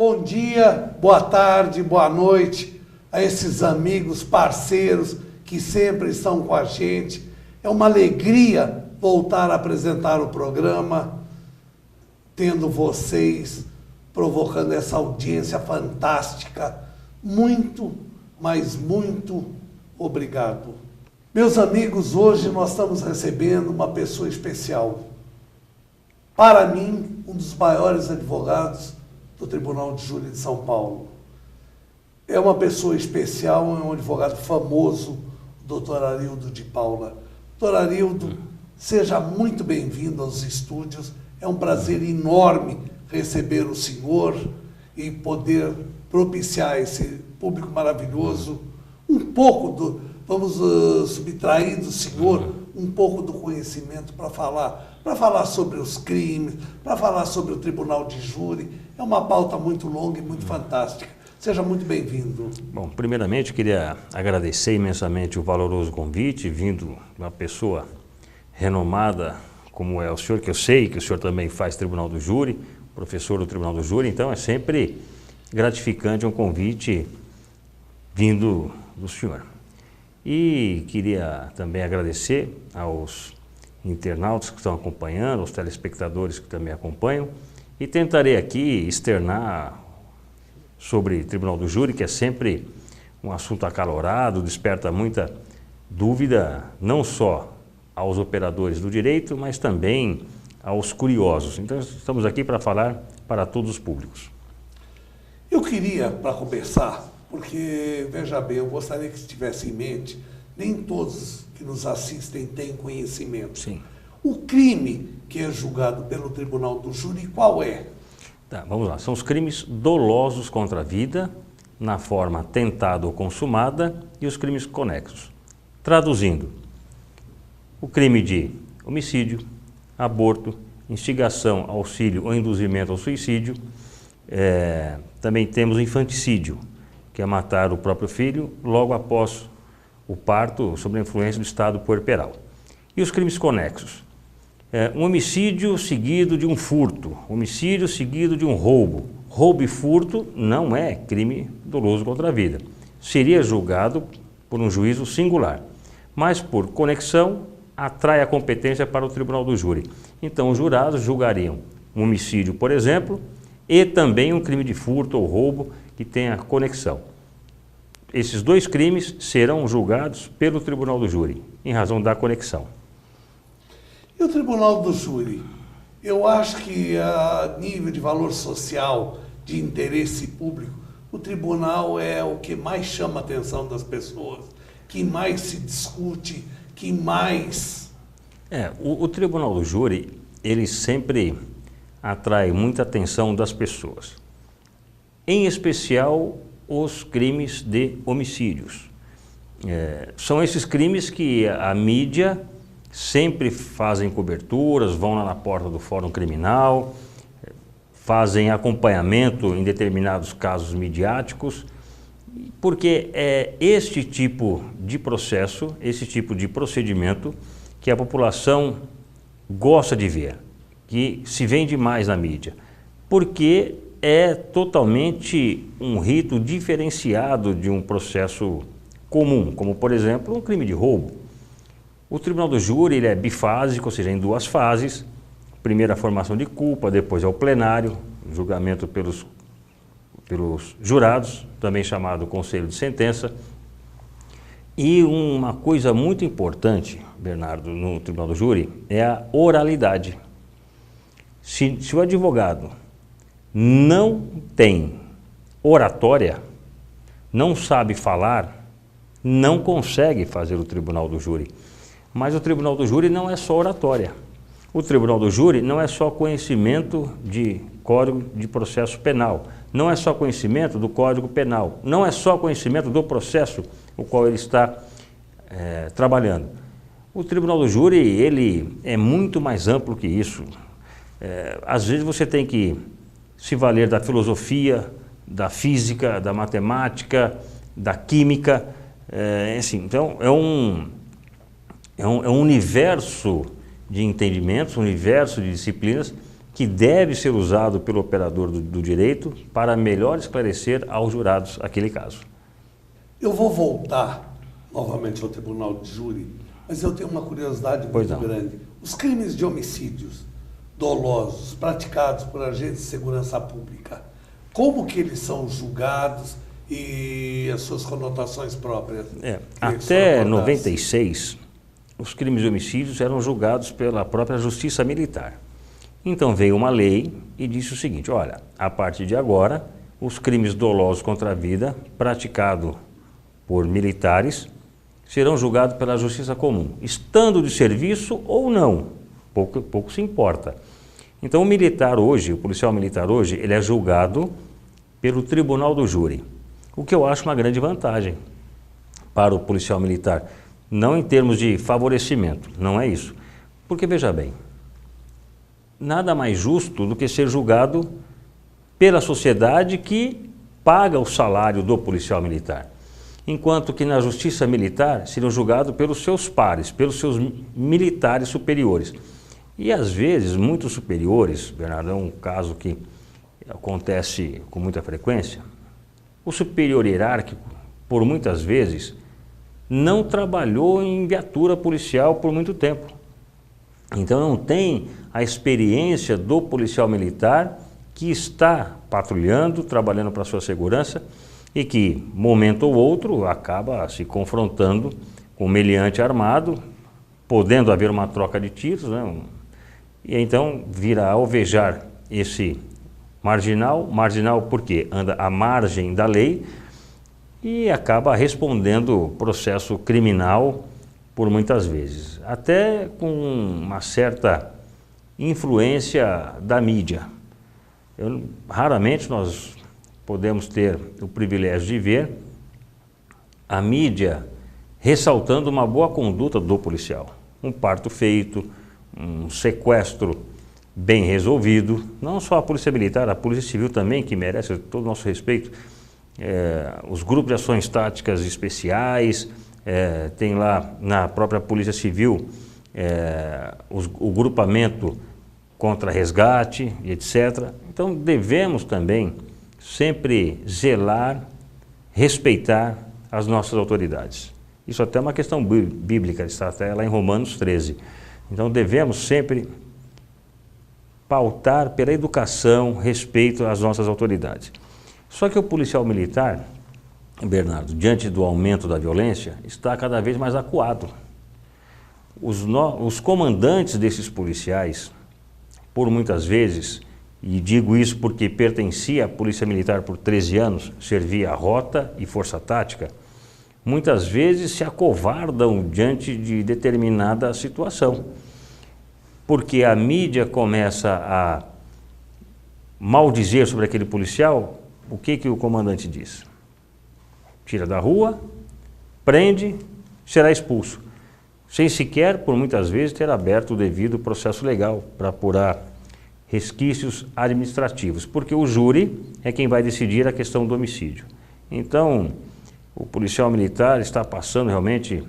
Bom dia, boa tarde, boa noite a esses amigos, parceiros que sempre estão com a gente. É uma alegria voltar a apresentar o programa, tendo vocês, provocando essa audiência fantástica. Muito, mas muito obrigado. Meus amigos, hoje nós estamos recebendo uma pessoa especial. Para mim, um dos maiores advogados do Tribunal de Júri de São Paulo. É uma pessoa especial, é um advogado famoso, o doutor Arildo de Paula. Doutor Arildo, seja muito bem-vindo aos estúdios. É um prazer enorme receber o senhor e poder propiciar a esse público maravilhoso um pouco vamos subtrair do senhor um pouco do conhecimento para falar sobre os crimes, para falar sobre o Tribunal de Júri. É uma pauta muito longa e muito fantástica. Seja muito bem-vindo. Bom, primeiramente queria agradecer imensamente o valoroso convite, vindo de uma pessoa renomada como é o senhor, que eu sei que o senhor também faz Tribunal do Júri, professor do Tribunal do Júri, então é sempre gratificante um convite vindo do senhor. E queria também agradecer aos internautas que estão acompanhando, aos telespectadores que também acompanham, e tentarei aqui externar sobre Tribunal do Júri, que é sempre um assunto acalorado, desperta muita dúvida, não só aos operadores do direito, mas também aos curiosos. Então, estamos aqui para falar para todos os públicos. Eu queria, para começar, porque, veja bem, eu gostaria que estivesse em mente, nem todos que nos assistem têm conhecimento. Sim. O crime que é julgado pelo Tribunal do Júri, qual é? Tá, vamos lá. São os crimes dolosos contra a vida, na forma tentada ou consumada, e os crimes conexos. Traduzindo, o crime de homicídio, aborto, instigação, auxílio ou induzimento ao suicídio. Também temos o infanticídio, que é matar o próprio filho logo após o parto, sob a influência do estado puerperal. E os crimes conexos? Um homicídio seguido de um furto, homicídio seguido de um roubo. Roubo e furto não é crime doloso contra a vida. Seria julgado por um juízo singular, mas por conexão atrai a competência para o Tribunal do Júri. Então os jurados julgariam um homicídio, por exemplo, e também um crime de furto ou roubo que tenha conexão. Esses dois crimes serão julgados pelo Tribunal do Júri, em razão da conexão. E o Tribunal do Júri? Eu acho que a nível de valor social, de interesse público, o tribunal é o que mais chama a atenção das pessoas, que mais se discute, que mais... O Tribunal do Júri, ele sempre atrai muita atenção das pessoas. Em especial, os crimes de homicídios. São esses crimes que a mídia sempre fazem coberturas, vão lá na porta do Fórum Criminal, fazem acompanhamento em determinados casos midiáticos, porque é este tipo de processo, esse tipo de procedimento que a população gosta de ver, que se vende mais na mídia, porque é totalmente um rito diferenciado de um processo comum, como, por exemplo, um crime de roubo. O Tribunal do Júri ele é bifásico, ou seja, em duas fases. Primeiro a formação de culpa, depois é o plenário, julgamento pelos jurados, também chamado Conselho de Sentença. E uma coisa muito importante, Bernardo, no Tribunal do Júri, é a oralidade. Se o advogado não tem oratória, não sabe falar, não consegue fazer o Tribunal do Júri. Mas o Tribunal do Júri não é só oratória. O Tribunal do Júri não é só conhecimento de Código de Processo Penal, não é só conhecimento do Código Penal, não é só conhecimento do processo o qual ele está trabalhando. O Tribunal do Júri, ele é muito mais amplo que isso. Às vezes você tem que se valer da filosofia, da física, da matemática, da química, então é um universo de entendimentos, um universo de disciplinas que deve ser usado pelo operador do direito para melhor esclarecer aos jurados aquele caso. Eu vou voltar novamente ao tribunal de júri, mas eu tenho uma curiosidade muito grande. Os crimes de homicídios dolosos praticados por agentes de segurança pública, como que eles são julgados e as suas conotações próprias? Até 96, os crimes de homicídios eram julgados pela própria Justiça Militar. Então veio uma lei e disse o seguinte: olha, a partir de agora, os crimes dolosos contra a vida praticados por militares serão julgados pela Justiça Comum, estando de serviço ou não, pouco se importa. Então o militar hoje, o policial militar hoje, ele é julgado pelo Tribunal do Júri, o que eu acho uma grande vantagem para o policial militar, não em termos de favorecimento, não é isso. Porque veja bem, nada mais justo do que ser julgado pela sociedade que paga o salário do policial militar. Enquanto que na justiça militar seriam julgados pelos seus pares, pelos seus militares superiores. E às vezes, muitos superiores, Bernardo, é um caso que acontece com muita frequência, o superior hierárquico, por muitas vezes, não trabalhou em viatura policial por muito tempo. Então não tem a experiência do policial militar que está patrulhando, trabalhando para a sua segurança e que, momento ou outro, acaba se confrontando com um meliante armado, podendo haver uma troca de tiros, né? E então vira alvejar esse marginal porque anda à margem da lei e acaba respondendo processo criminal por muitas vezes, até com uma certa influência da mídia. Raramente nós podemos ter o privilégio de ver a mídia ressaltando uma boa conduta do policial. Um parto feito, um sequestro bem resolvido, não só a Polícia Militar, a Polícia Civil também, que merece todo o nosso respeito, os grupos de ações táticas especiais, tem lá na própria Polícia Civil o grupamento contra resgate, etc. Então devemos também sempre zelar, respeitar as nossas autoridades. Isso até é uma questão bíblica, está até lá em Romanos 13. Então devemos sempre pautar pela educação, respeito às nossas autoridades. Só que o policial militar, Bernardo, diante do aumento da violência, está cada vez mais acuado. Os comandantes desses policiais, por muitas vezes, e digo isso porque pertencia à Polícia Militar por 13 anos, servia a rota e força tática, muitas vezes se acovardam diante de determinada situação. Porque a mídia começa a maldizer sobre aquele policial, o que o comandante diz? Tira da rua, prende, será expulso. Sem sequer, por muitas vezes, ter aberto o devido processo legal para apurar resquícios administrativos, porque o júri é quem vai decidir a questão do homicídio. Então, o policial militar está passando realmente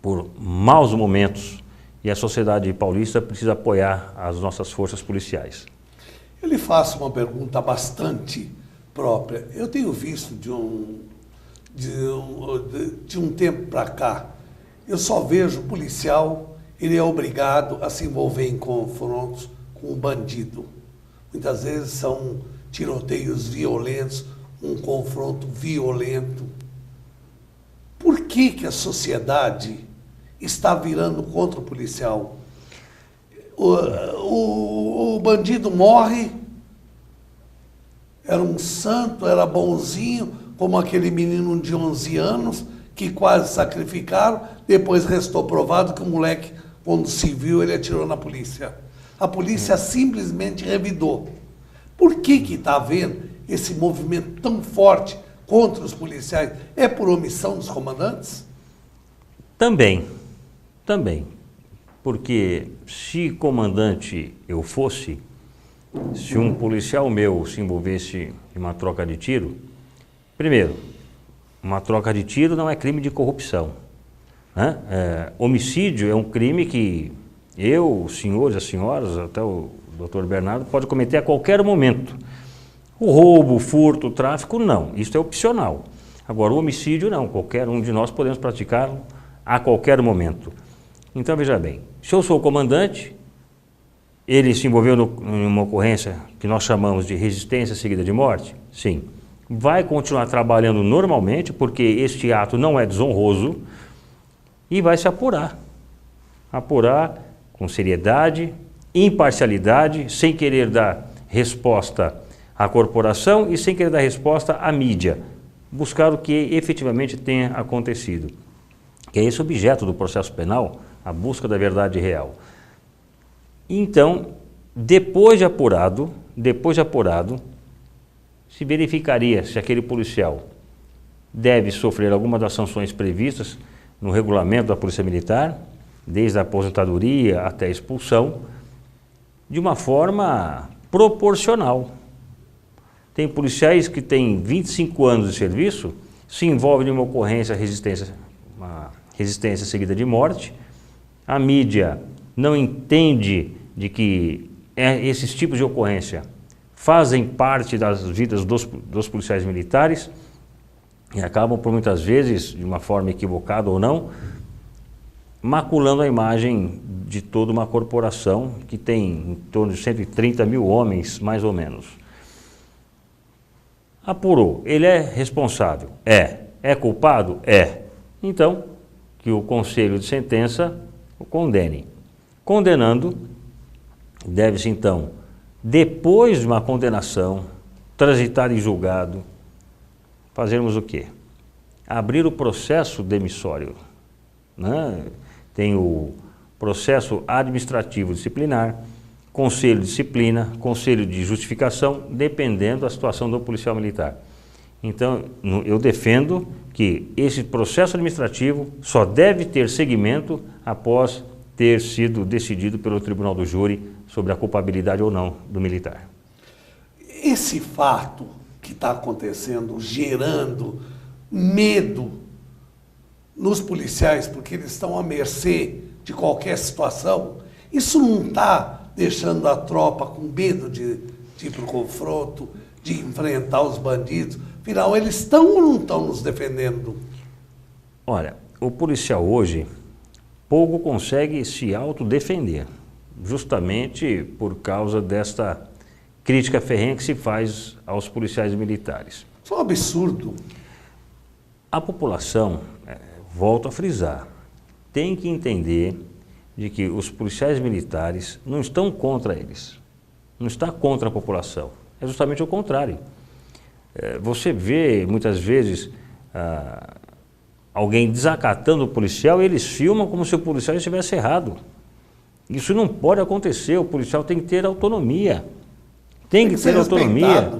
por maus momentos e a sociedade paulista precisa apoiar as nossas forças policiais. Eu lhe faço uma pergunta bastante própria. Eu tenho visto de um tempo para cá, eu só vejo o policial, ele é obrigado a se envolver em confrontos com o bandido. Muitas vezes são tiroteios violentos, um confronto violento. Por que a sociedade está virando contra o policial? O bandido morre, era um santo, era bonzinho, como aquele menino de 11 anos que quase sacrificaram, depois restou provado que o moleque, quando se viu, ele atirou na polícia. A polícia simplesmente revidou. Por que está havendo esse movimento tão forte contra os policiais? É por omissão dos comandantes? Também. Porque se comandante eu fosse, se um policial meu se envolvesse em uma troca de tiro, primeiro, uma troca de tiro não é crime de corrupção, né? Homicídio é um crime que eu, os senhores, as senhoras, até os Dr. Bernardo pode cometer a qualquer momento. O roubo, o furto, o tráfico, não. Isso é opcional. Agora, o homicídio, não. Qualquer um de nós podemos praticá-lo a qualquer momento. Então, veja bem, se eu sou o comandante, ele se envolveu em uma ocorrência que nós chamamos de resistência seguida de morte? Sim. Vai continuar trabalhando normalmente, porque este ato não é desonroso, e vai se apurar. Apurar com seriedade, imparcialidade, sem querer dar resposta à corporação e sem querer dar resposta à mídia. Buscar o que efetivamente tenha acontecido. Que é esse o objeto do processo penal, a busca da verdade real. Então, depois de apurado, se verificaria se aquele policial deve sofrer alguma das sanções previstas no regulamento da Polícia Militar, desde a aposentadoria até a expulsão, de uma forma proporcional. Tem policiais que têm 25 anos de serviço, se envolvem em uma ocorrência, uma resistência seguida de morte, a mídia não entende de que esses tipos de ocorrência fazem parte das vidas dos policiais militares e acabam, por muitas vezes, de uma forma equivocada ou não, maculando a imagem de toda uma corporação que tem em torno de 130 mil homens, mais ou menos. Apurou, ele é responsável? É culpado? É. Então, que o conselho de sentença o condene. Condenando, deve-se então, depois de uma condenação, transitada em julgado, fazermos o quê? Abrir o processo demissório, né? Tem o processo administrativo disciplinar, conselho de disciplina, conselho de justificação, dependendo da situação do policial militar. Então, eu defendo que esse processo administrativo só deve ter seguimento após ter sido decidido pelo Tribunal do Júri sobre a culpabilidade ou não do militar. Esse fato que está acontecendo, gerando medo nos policiais, porque eles estão à mercê de qualquer situação, isso não está deixando a tropa com medo de ir para o confronto, de enfrentar os bandidos? Afinal, eles estão ou não estão nos defendendo? Olha, o policial hoje pouco consegue se autodefender, justamente por causa desta crítica ferrenha que se faz aos policiais militares. Isso é um absurdo. A população, volto a frisar, tem que entender de que os policiais militares não estão contra eles, não está contra a população, é justamente o contrário. Você vê muitas vezes alguém desacatando o policial e eles filmam como se o policial estivesse errado. Isso não pode acontecer, o policial tem que ter autonomia, tem que ter autonomia,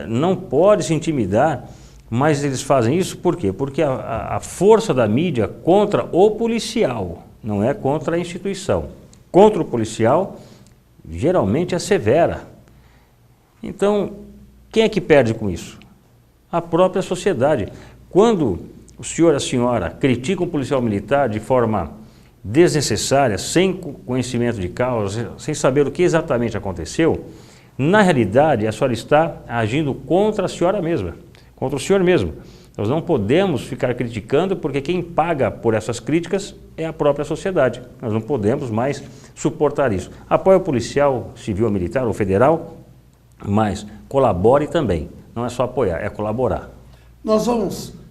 não pode se intimidar, mas eles fazem isso por quê? Porque a força da mídia contra o policial, não é contra a instituição. Contra o policial, geralmente é severa. Então, quem é que perde com isso? A própria sociedade. Quando o senhor e a senhora criticam o policial militar de forma desnecessária, sem conhecimento de causa, sem saber o que exatamente aconteceu, na realidade a senhora está agindo contra a senhora mesma, contra o senhor mesmo. Nós não podemos ficar criticando porque quem paga por essas críticas é a própria sociedade. Nós não podemos mais suportar isso. Apoie o policial civil ou militar ou federal, mas colabore também. Não é só apoiar, é colaborar.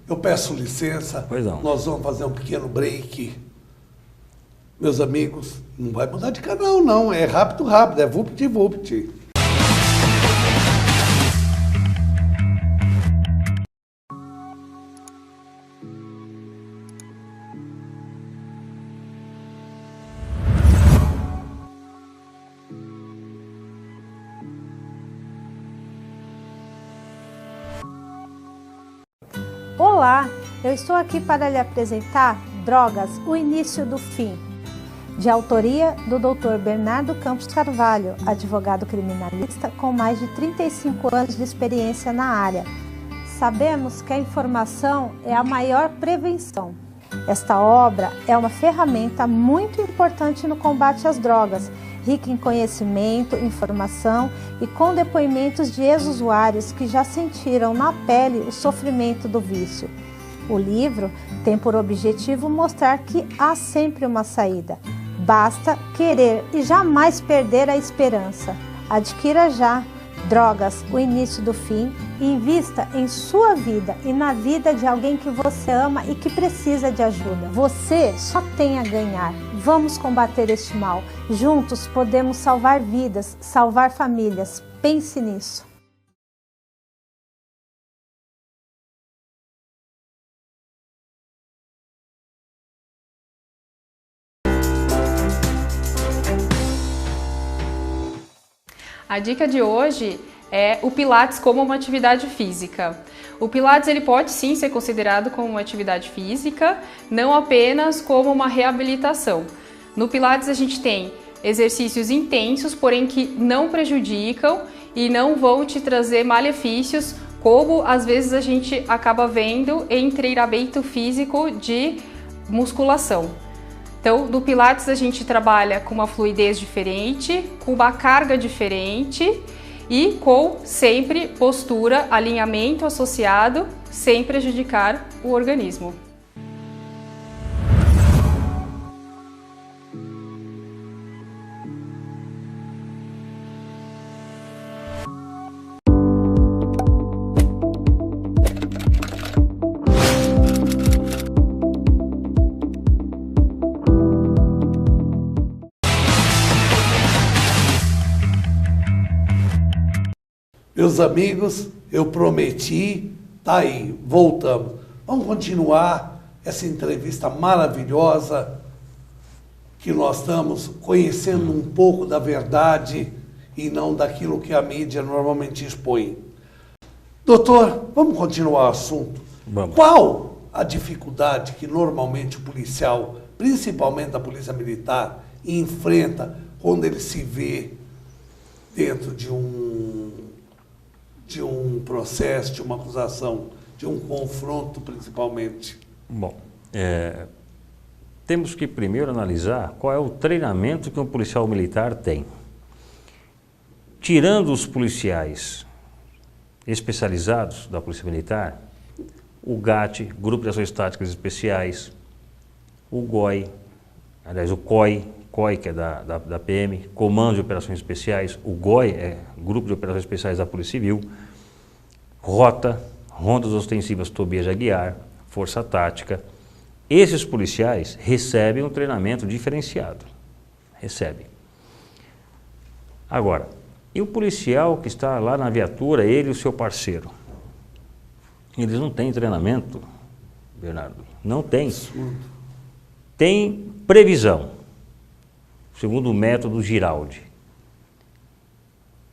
Eu peço licença, Pois não. Nós vamos fazer um pequeno break. Meus amigos, não vai mudar de canal não, é rápido, é vupt-vupt. Olá, eu estou aqui para lhe apresentar Drogas, o Início do Fim, de autoria do Dr. Bernardo Campos Carvalho, advogado criminalista com mais de 35 anos de experiência na área. Sabemos que a informação é a maior prevenção. Esta obra é uma ferramenta muito importante no combate às drogas rica em conhecimento, informação e com depoimentos de ex-usuários que já sentiram na pele o sofrimento do vício. O livro tem por objetivo mostrar que há sempre uma saída. Basta querer e jamais perder a esperança. Adquira já Drogas, o início do fim, e invista em sua vida e na vida de alguém que você ama e que precisa de ajuda. Você só tem a ganhar. Vamos combater este mal. Juntos podemos salvar vidas, salvar famílias. Pense nisso. A dica de hoje é o Pilates como uma atividade física. O Pilates ele pode sim ser considerado como uma atividade física, não apenas como uma reabilitação. No Pilates a gente tem exercícios intensos, porém que não prejudicam e não vão te trazer malefícios, como às vezes a gente acaba vendo em treinamento físico de musculação. Então, no Pilates a gente trabalha com uma fluidez diferente, com uma carga diferente e com sempre postura, alinhamento associado, sem prejudicar o organismo. Meus amigos, eu prometi, tá aí, voltamos. Vamos continuar essa entrevista maravilhosa que nós estamos conhecendo um pouco da verdade e não daquilo que a mídia normalmente expõe. Doutor, vamos continuar o assunto. Vamos. Qual a dificuldade que normalmente o policial, principalmente a polícia militar, enfrenta quando ele se vê dentro de um processo, de uma acusação, de um confronto principalmente? Bom, temos que primeiro analisar qual é o treinamento que um policial militar tem. Tirando os policiais especializados da Polícia Militar, o GAT, Grupo de Ações Táticas Especiais, o GOI, aliás o COI, que é da PM, Comando de Operações Especiais, o GOI é Grupo de Operações Especiais da Polícia Civil, Rota, Rondas Ostensivas Tobias de Aguiar, Força Tática. Esses policiais recebem um treinamento diferenciado. Recebem. Agora, e o policial que está lá na viatura, ele e o seu parceiro? Eles não têm treinamento, Bernardo? Não tem. Tem previsão, segundo o método Giraldi,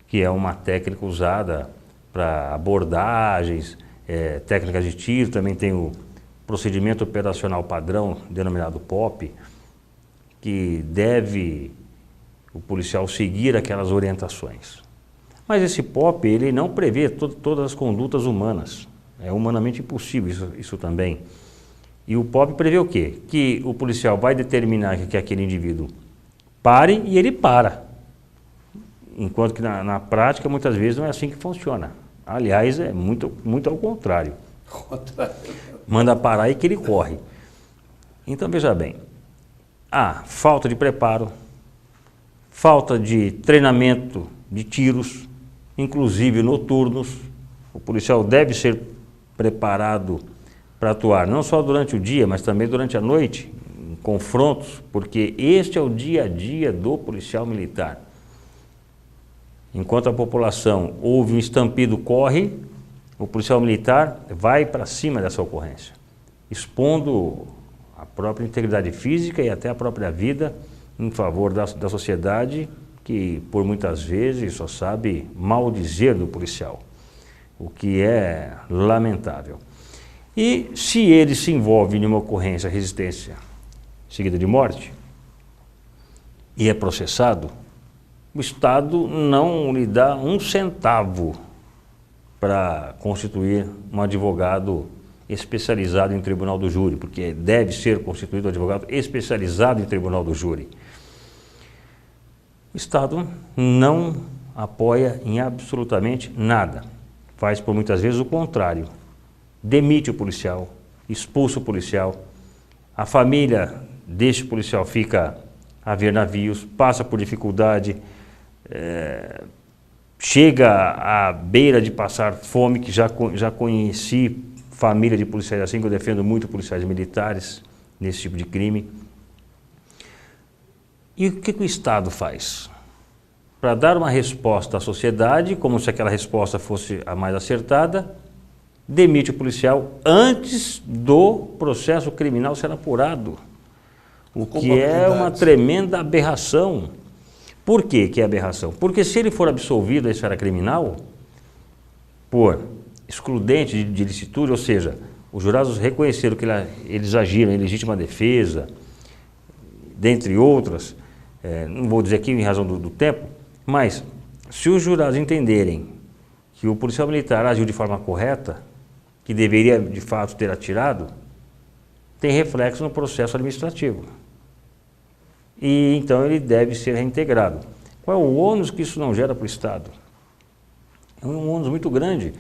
que é uma técnica usada para abordagens, técnicas de tiro. Também tem o procedimento operacional padrão, denominado POP, que deve o policial seguir aquelas orientações. Mas esse POP, ele não prevê todas as condutas humanas. É humanamente impossível isso também. E o POP prevê o quê? Que o policial vai determinar que aquele indivíduo pare e ele para. Enquanto que na prática, muitas vezes, não é assim que funciona. Aliás, é muito ao contrário. Manda parar e que ele corre. Então, veja bem, há falta de preparo, falta de treinamento de tiros, inclusive noturnos. O policial deve ser preparado para atuar não só durante o dia, mas também durante a noite, em confrontos, porque este é o dia a dia do policial militar. Enquanto a população ouve um estampido, corre, o policial militar vai para cima dessa ocorrência, expondo a própria integridade física e até a própria vida em favor da sociedade, que por muitas vezes só sabe maldizer do policial, o que é lamentável. E se ele se envolve em uma ocorrência, resistência seguida de morte, e é processado, o Estado não lhe dá um centavo para constituir um advogado especializado em tribunal do júri, porque deve ser constituído um advogado especializado em tribunal do júri. O Estado não apoia em absolutamente nada. Faz por muitas vezes o contrário. Demite o policial, expulsa o policial. A família deste policial fica a ver navios, passa por dificuldade, chega à beira de passar fome, que já conheci família de policiais assim, que eu defendo muito policiais militares nesse tipo de crime. E o que o Estado faz? Para dar uma resposta à sociedade, como se aquela resposta fosse a mais acertada, demite o policial antes do processo criminal ser apurado. O que é uma tremenda aberração. Por que é aberração? Porque se ele for absolvido da esfera criminal, por excludente de licitude, ou seja, os jurados reconheceram que eles agiram em legítima defesa, dentre outras, não vou dizer aqui em razão do tempo, mas se os jurados entenderem que o policial militar agiu de forma correta, que deveria de fato ter atirado, tem reflexo no processo administrativo. E então ele deve ser reintegrado. Qual é o ônus que isso não gera para o Estado? É um ônus muito grande.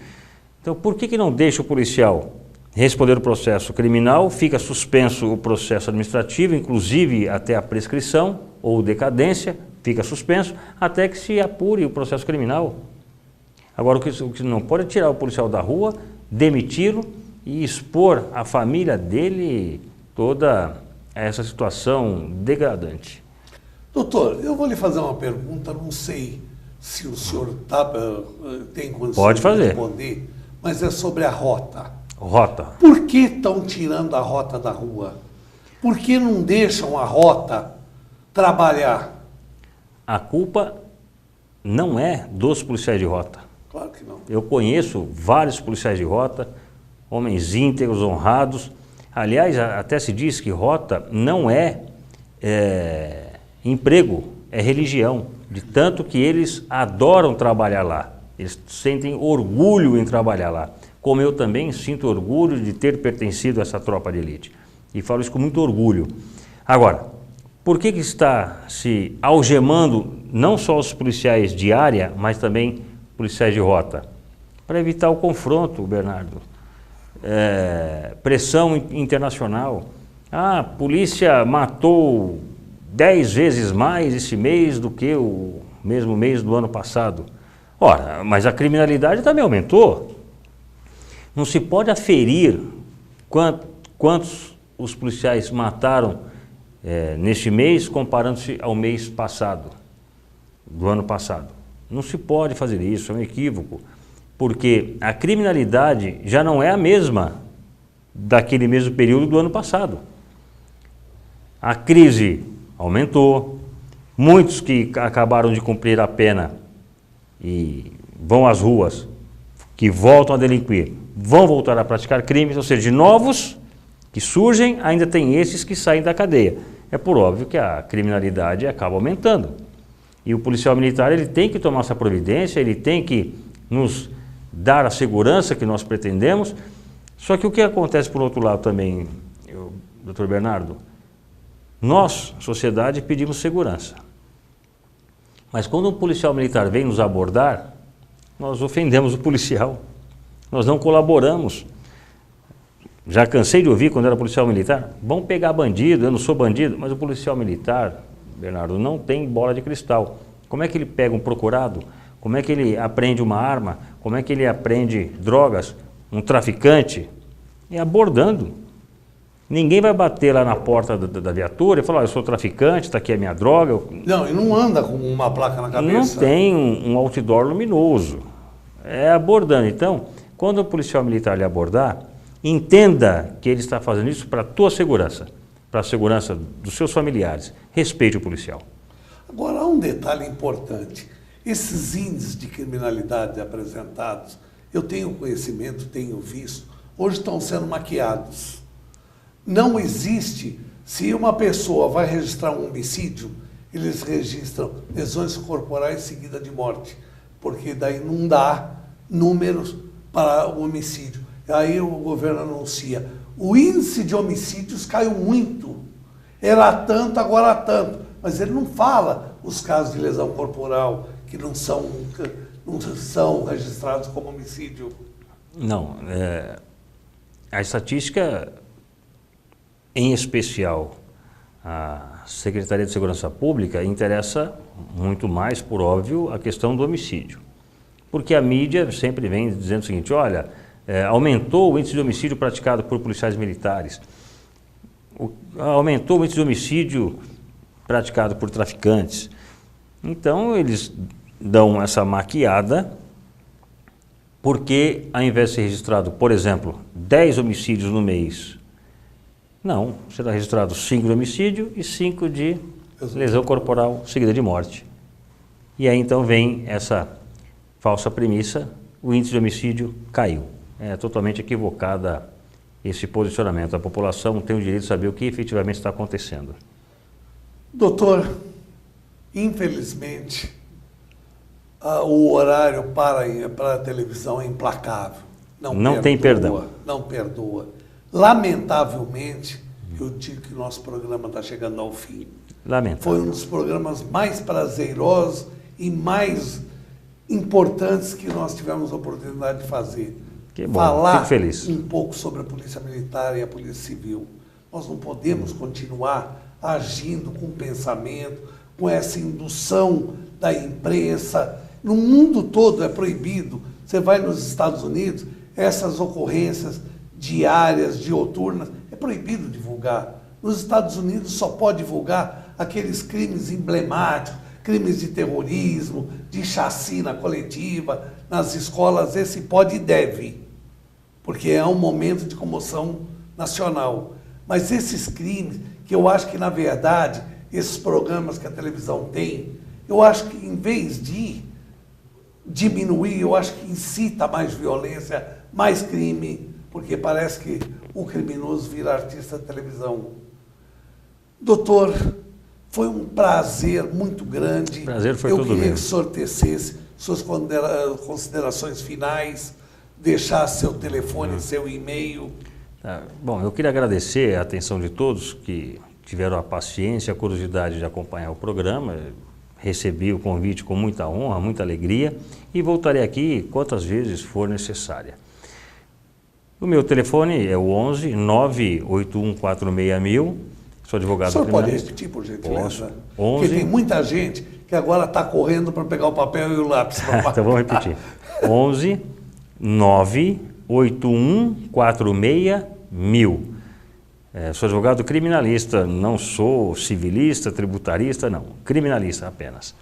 Então por que não deixa o policial responder o processo criminal, fica suspenso o processo administrativo, inclusive até a prescrição ou decadência, fica suspenso até que se apure o processo criminal. Agora o que não pode é tirar o policial da rua, demiti-lo e expor a família dele toda essa situação degradante. Doutor, eu vou lhe fazer uma pergunta, não sei se o senhor tem condição Pode fazer. de responder, mas é sobre a rota. Rota. Por que estão tirando a rota da rua? Por que não deixam a rota trabalhar? A culpa não é dos policiais de rota. Claro que não. Eu conheço vários policiais de rota, homens íntegros, honrados. Aliás, até se diz que rota não é emprego, é religião. De tanto que eles adoram trabalhar lá. Eles sentem orgulho em trabalhar lá. Como eu também sinto orgulho de ter pertencido a essa tropa de elite. E falo isso com muito orgulho. Agora, por que está se algemando não só os policiais de área, mas também policiais de rota? Para evitar o confronto, Bernardo. Pressão internacional. A polícia matou 10 vezes mais esse mês do que o mesmo mês do ano passado. Ora, mas a criminalidade também aumentou. Não se pode aferir quantos os policiais mataram neste mês comparando-se ao mês passado, do ano passado. Não se pode fazer isso, é um equívoco, porque a criminalidade já não é a mesma daquele mesmo período do ano passado. A crise aumentou, muitos que acabaram de cumprir a pena e vão às ruas, que voltam a delinquir, vão voltar a praticar crimes, ou seja, de novos que surgem, ainda tem esses que saem da cadeia. É por óbvio que a criminalidade acaba aumentando. E o policial militar ele tem que tomar essa providência, ele tem que nos dar a segurança que nós pretendemos. Só que o que acontece por outro lado também, doutor Bernardo, nós, sociedade, pedimos segurança. Mas quando um policial militar vem nos abordar, nós ofendemos o policial, nós não colaboramos. Já cansei de ouvir quando era policial militar, vão pegar bandido, eu não sou bandido, mas o policial militar, Bernardo, não tem bola de cristal. Como é que ele pega um procurado? Como é que ele apreende uma arma? Como é que ele apreende drogas? Um traficante? É abordando. Ninguém vai bater lá na porta da viatura e falar, eu sou traficante, está aqui a minha droga. Não, e não anda com uma placa na cabeça. Não tem um outdoor luminoso. É abordando. Então, quando o policial militar lhe abordar, entenda que ele está fazendo isso para a tua segurança, para a segurança dos seus familiares. Respeite o policial. Agora, há um detalhe importante. Esses índices de criminalidade apresentados, eu tenho conhecimento, tenho visto, hoje estão sendo maquiados. Não existe, se uma pessoa vai registrar um homicídio, eles registram lesões corporais seguidas de morte, porque daí não dá números para o homicídio. Aí o governo anuncia, o índice de homicídios caiu muito, era tanto, agora tanto, mas ele não fala os casos de lesão corporal que não são registrados como homicídio? Não. A estatística, em especial a Secretaria de Segurança Pública, interessa muito mais, por óbvio, a questão do homicídio. Porque a mídia sempre vem dizendo o seguinte: olha, aumentou o índice de homicídio praticado por policiais militares, aumentou o índice de homicídio praticado por traficantes. Então eles dão essa maquiada, porque ao invés de ser registrado, por exemplo, 10 homicídios no mês, não, será registrado 5 de homicídio e 5 de lesão corporal seguida de morte. E aí então vem essa falsa premissa: o índice de homicídio caiu. É totalmente equivocada esse posicionamento. A população tem o direito de saber o que efetivamente está acontecendo. Doutor, infelizmente, o horário para a televisão é implacável. Não tem perdão. Não perdoa. Lamentavelmente, eu digo que o nosso programa está chegando ao fim. Lamentável. Foi um dos programas mais prazerosos e mais importantes que nós tivemos a oportunidade de fazer. Que bom, falar fico feliz. Um pouco sobre a Polícia Militar e a Polícia Civil. Nós não podemos continuar agindo com pensamento, com essa indução da imprensa. No mundo todo é proibido. Você vai nos Estados Unidos, essas ocorrências diárias, dioturnas, é proibido divulgar. Nos Estados Unidos só pode divulgar aqueles crimes emblemáticos, crimes de terrorismo, de chacina coletiva, nas escolas, esse pode e deve, porque é um momento de comoção nacional. Mas esses crimes, que eu acho que, na verdade, esses programas que a televisão tem, eu acho que, em vez de diminuir, eu acho que incita mais violência, mais crime, porque parece que o criminoso vira artista de televisão. Doutor, foi um prazer muito grande. Prazer foi todo meu. Eu queria que o senhor tecesse suas considerações finais, deixasse seu telefone, seu e-mail. Bom, eu queria agradecer a atenção de todos que tiveram a paciência, a curiosidade de acompanhar o programa. Recebi o convite com muita honra, muita alegria e voltarei aqui quantas vezes for necessária. O meu telefone é o 11 98146.000. Sou advogado criminalista. O senhor pode repetir, por gentileza? Posso. Porque tem muita gente que agora está correndo para pegar o papel e o lápis. Então vamos repetir. 11 98146.000. Sou advogado criminalista, não sou civilista, tributarista, não. Criminalista apenas.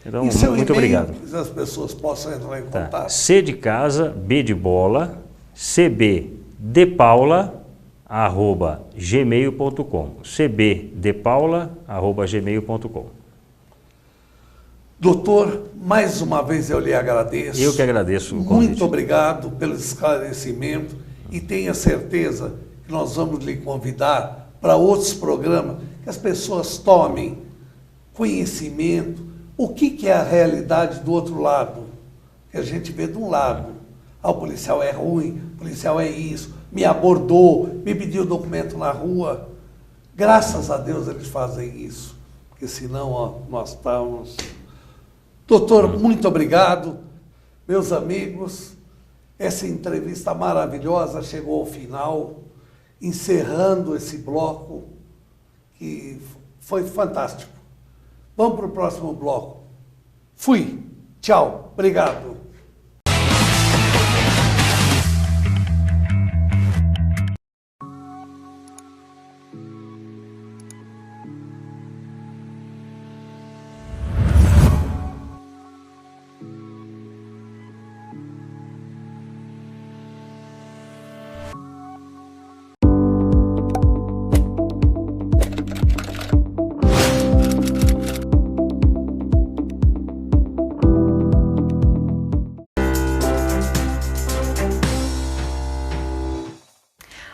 Então, muito obrigado. Que as pessoas possam entrar em contato. C de casa, B de bola, CB de Paula, @gmail.com. cbdepaula@gmail.com. Doutor, mais uma vez eu lhe agradeço. Eu que agradeço o convite. Muito obrigado pelo esclarecimento e tenha certeza que nós vamos lhe convidar para outros programas, que as pessoas tomem conhecimento, o que é a realidade do outro lado, que a gente vê de um lado. O policial é ruim, o policial é isso, me abordou, me pediu documento na rua. Graças a Deus eles fazem isso, porque senão nós estamos... Doutor, muito obrigado. Meus amigos, essa entrevista maravilhosa chegou ao final, encerrando esse bloco, que foi fantástico. Vamos para o próximo bloco. Fui. Tchau. Obrigado.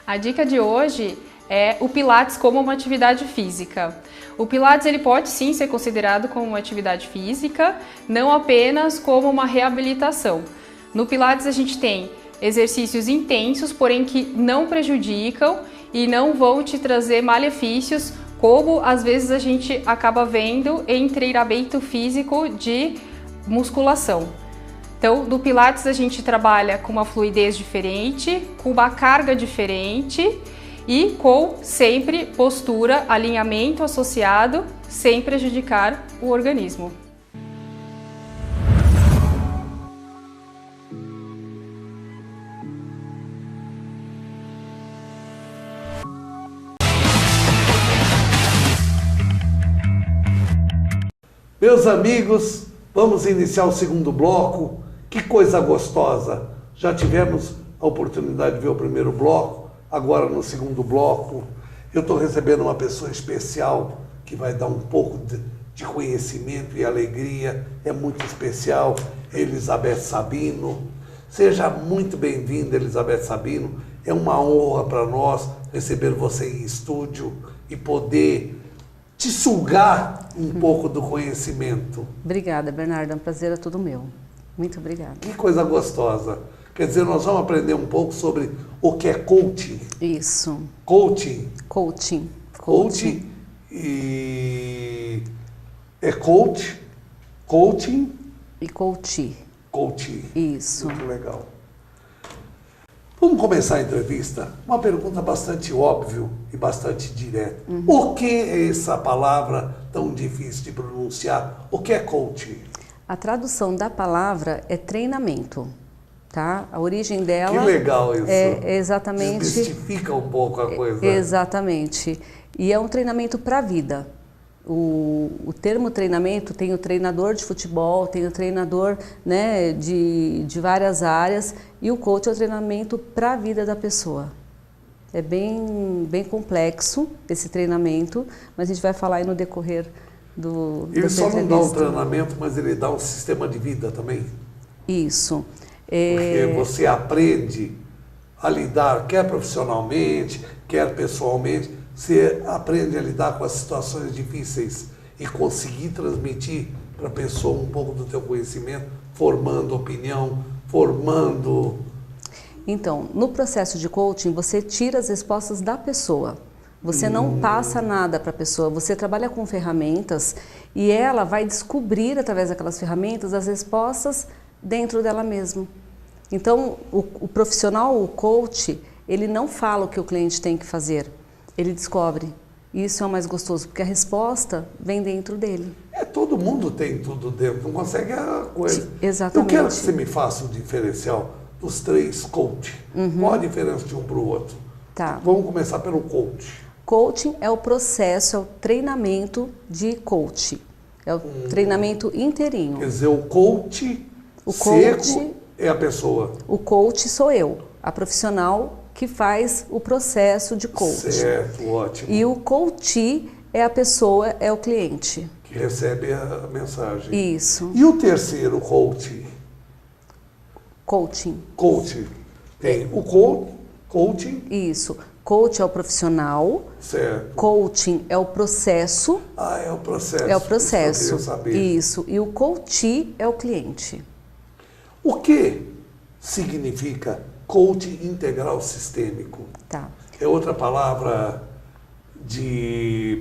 A dica de hoje é o Pilates como uma atividade física. O Pilates ele pode sim ser considerado como uma atividade física, não apenas como uma reabilitação. No Pilates a gente tem exercícios intensos, porém que não prejudicam e não vão te trazer malefícios como às vezes a gente acaba vendo em treinamento físico de musculação. Então, do Pilates a gente trabalha com uma fluidez diferente, com uma carga diferente e com sempre postura, alinhamento associado, sem prejudicar o organismo. Meus amigos, vamos iniciar o segundo bloco. Que coisa gostosa! Já tivemos a oportunidade de ver o primeiro bloco, agora no segundo bloco eu estou recebendo uma pessoa especial que vai dar um pouco de conhecimento e alegria. É muito especial, Elizabeth Sabino. Seja muito bem-vinda, Elizabeth Sabino. É uma honra para nós receber você em estúdio e poder te sugar um pouco do conhecimento. Obrigada, Bernardo. É um prazer, é todo meu. Muito obrigada. Que coisa gostosa. Quer dizer, nós vamos aprender um pouco sobre o que é coaching. Isso. Coaching. Coaching. Coaching e... É coach, coaching... E coaching. Coaching. Isso. Muito legal. Vamos começar a entrevista. Uma pergunta bastante óbvia e bastante direta. O que é essa palavra tão difícil de pronunciar? O que é coaching? A tradução da palavra é treinamento, tá? A origem dela... Que legal isso. É exatamente... Desmistifica um pouco a coisa. Exatamente. E é um treinamento para a vida. O termo treinamento tem o treinador de futebol, tem o treinador, né, de várias áreas, e o coach é o treinamento para a vida da pessoa. É bem complexo esse treinamento, mas a gente vai falar aí no decorrer Ele só não dá um treinamento, mas ele dá um sistema de vida também. Isso. Porque você aprende a lidar, quer profissionalmente, quer pessoalmente, você aprende a lidar com as situações difíceis e conseguir transmitir para a pessoa um pouco do teu conhecimento, formando opinião, formando... Então, no processo de coaching, você tira as respostas da pessoa. Você não passa nada para a pessoa, você trabalha com ferramentas e ela vai descobrir através daquelas ferramentas as respostas dentro dela mesma. Então, o profissional, o coach, ele não fala o que o cliente tem que fazer, ele descobre. E isso é o mais gostoso, porque a resposta vem dentro dele. Todo mundo tem tudo dentro, não consegue a coisa. Exatamente. Eu quero que você me faça o diferencial dos três coach. Qual a diferença de um para o outro? Tá. Vamos começar pelo coach. Coaching é o processo, é o treinamento de coach. É o treinamento inteirinho. Quer dizer, o coach seco é a pessoa. O coach sou eu, a profissional que faz o processo de coach. Certo, ótimo. E o coach é a pessoa, é o cliente. Que recebe a mensagem. Isso. E o terceiro coach? Coaching. Coach. Tem o coaching. Isso. Coach é o profissional. Certo. Coaching é o processo. Ah, é o processo. É o processo. Isso que eu queria saber. Isso. E o coach é o cliente. O que significa coaching integral sistêmico? Tá. É outra palavra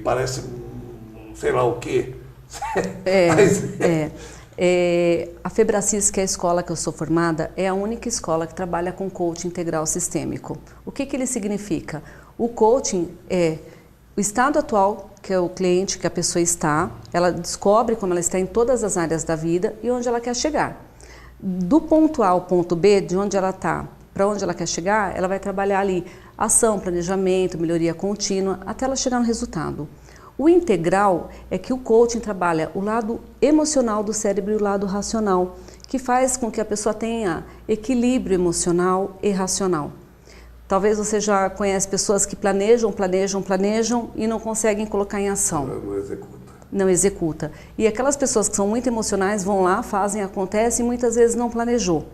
parece sei lá o quê. A Febracis, que é a escola que eu sou formada, é a única escola que trabalha com coaching integral sistêmico. O que ele significa? O coaching é o estado atual, que é o cliente, que a pessoa está, ela descobre como ela está em todas as áreas da vida e onde ela quer chegar. Do ponto A ao ponto B, de onde ela está para onde ela quer chegar, ela vai trabalhar ali ação, planejamento, melhoria contínua, até ela chegar no resultado. O integral é que o coaching trabalha o lado emocional do cérebro e o lado racional, que faz com que a pessoa tenha equilíbrio emocional e racional. Talvez você já conhece pessoas que planejam e não conseguem colocar em ação. Não executa. E aquelas pessoas que são muito emocionais vão lá, fazem, acontece e muitas vezes não planejou.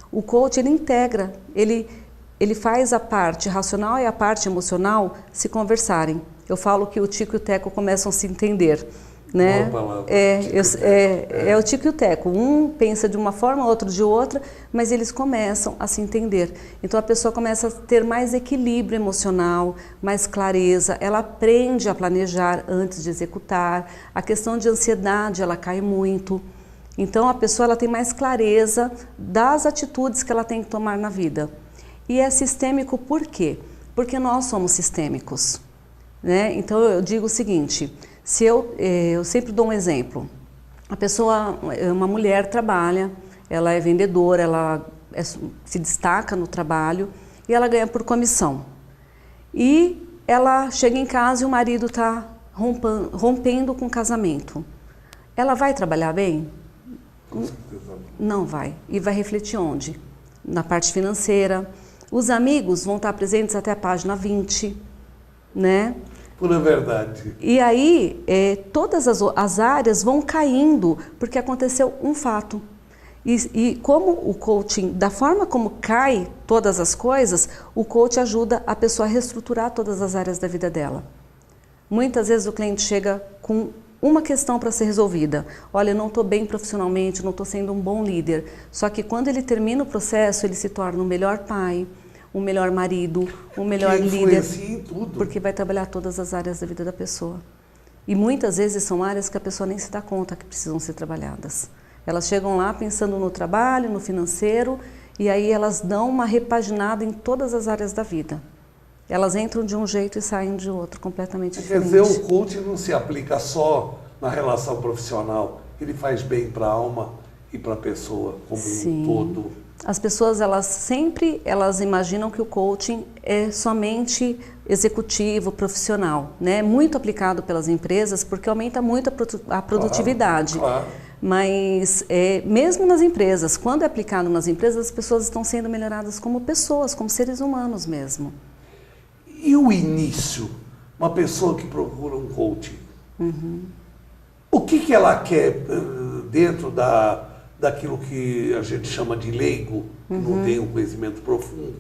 O coach, ele integra, ele faz a parte racional e a parte emocional se conversarem. Eu falo que o Tico e o Teco começam a se entender. né? Boa palavra. É o tico e o teco. Um pensa de uma forma, outro de outra, mas eles começam a se entender. Então a pessoa começa a ter mais equilíbrio emocional, mais clareza, ela aprende a planejar antes de executar. A questão de ansiedade, ela cai muito. Então a pessoa ela tem mais clareza das atitudes que ela tem que tomar na vida. E é sistêmico por quê? Porque nós somos sistêmicos, né? Então eu digo o seguinte, se eu sempre dou um exemplo. A pessoa, uma mulher trabalha, ela é vendedora, ela se destaca no trabalho e ela ganha por comissão. E ela chega em casa e o marido está rompendo com o casamento. Ela vai trabalhar bem? Não vai. E vai refletir onde? Na parte financeira. Os amigos vão estar presentes até a página 20, né? Pura verdade. E aí, todas as áreas vão caindo, porque aconteceu um fato. E como o coaching, da forma como cai todas as coisas, o coach ajuda a pessoa a reestruturar todas as áreas da vida dela. Muitas vezes o cliente chega com uma questão para ser resolvida. Olha, eu não estou bem profissionalmente, não estou sendo um bom líder. Só que quando ele termina o processo, ele se torna um melhor pai, um melhor marido, um melhor líder. Em tudo. Porque vai trabalhar todas as áreas da vida da pessoa. E muitas vezes são áreas que a pessoa nem se dá conta que precisam ser trabalhadas. Elas chegam lá pensando no trabalho, no financeiro, e aí elas dão uma repaginada em todas as áreas da vida. Elas entram de um jeito e saem de outro, completamente diferente. Quer dizer, o coaching não se aplica só na relação profissional, ele faz bem para a alma e para a pessoa como um todo. As pessoas, elas imaginam que o coaching é somente executivo, profissional, né? Muito aplicado pelas empresas, porque aumenta muito a produtividade. Claro. Mas mesmo nas empresas, quando é aplicado nas empresas, as pessoas estão sendo melhoradas como pessoas, como seres humanos mesmo. E o início? Uma pessoa que procura um coaching. O que ela quer dentro daquilo que a gente chama de leigo, que não tem um conhecimento profundo?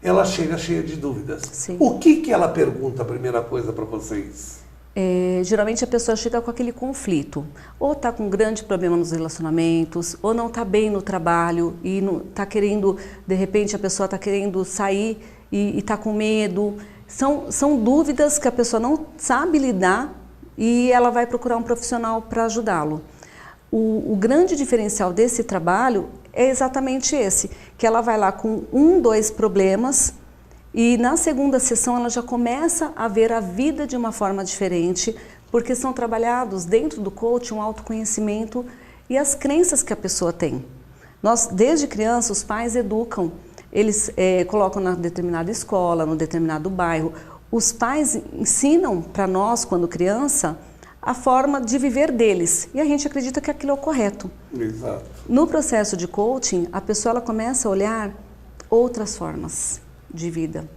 Ela chega cheia de dúvidas. Sim. O que ela pergunta, a primeira coisa para vocês? Geralmente a pessoa chega com aquele conflito, ou está com um grande problema nos relacionamentos, ou não está bem no trabalho e está querendo, de repente a pessoa está querendo sair e está com medo. São dúvidas que a pessoa não sabe lidar e ela vai procurar um profissional para ajudá-lo. O grande diferencial desse trabalho é exatamente esse, que ela vai lá com 2 problemas e na segunda sessão ela já começa a ver a vida de uma forma diferente, porque são trabalhados dentro do coaching o autoconhecimento e as crenças que a pessoa tem. Nós, desde criança, os pais educam, eles colocam na determinada escola, no determinado bairro. Os pais ensinam para nós, quando criança, a forma de viver deles. E a gente acredita que aquilo é o correto. Exato. No processo de coaching, a pessoa ela começa a olhar outras formas de vida.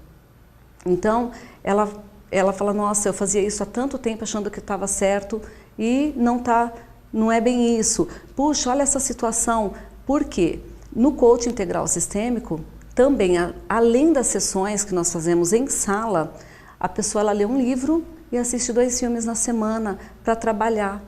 Então, ela fala, nossa, eu fazia isso há tanto tempo achando que estava certo e não é bem isso. Puxa, olha essa situação. Por quê? No coaching integral sistêmico, também, além das sessões que nós fazemos em sala, a pessoa ela lê um livro e assiste 2 filmes na semana para trabalhar,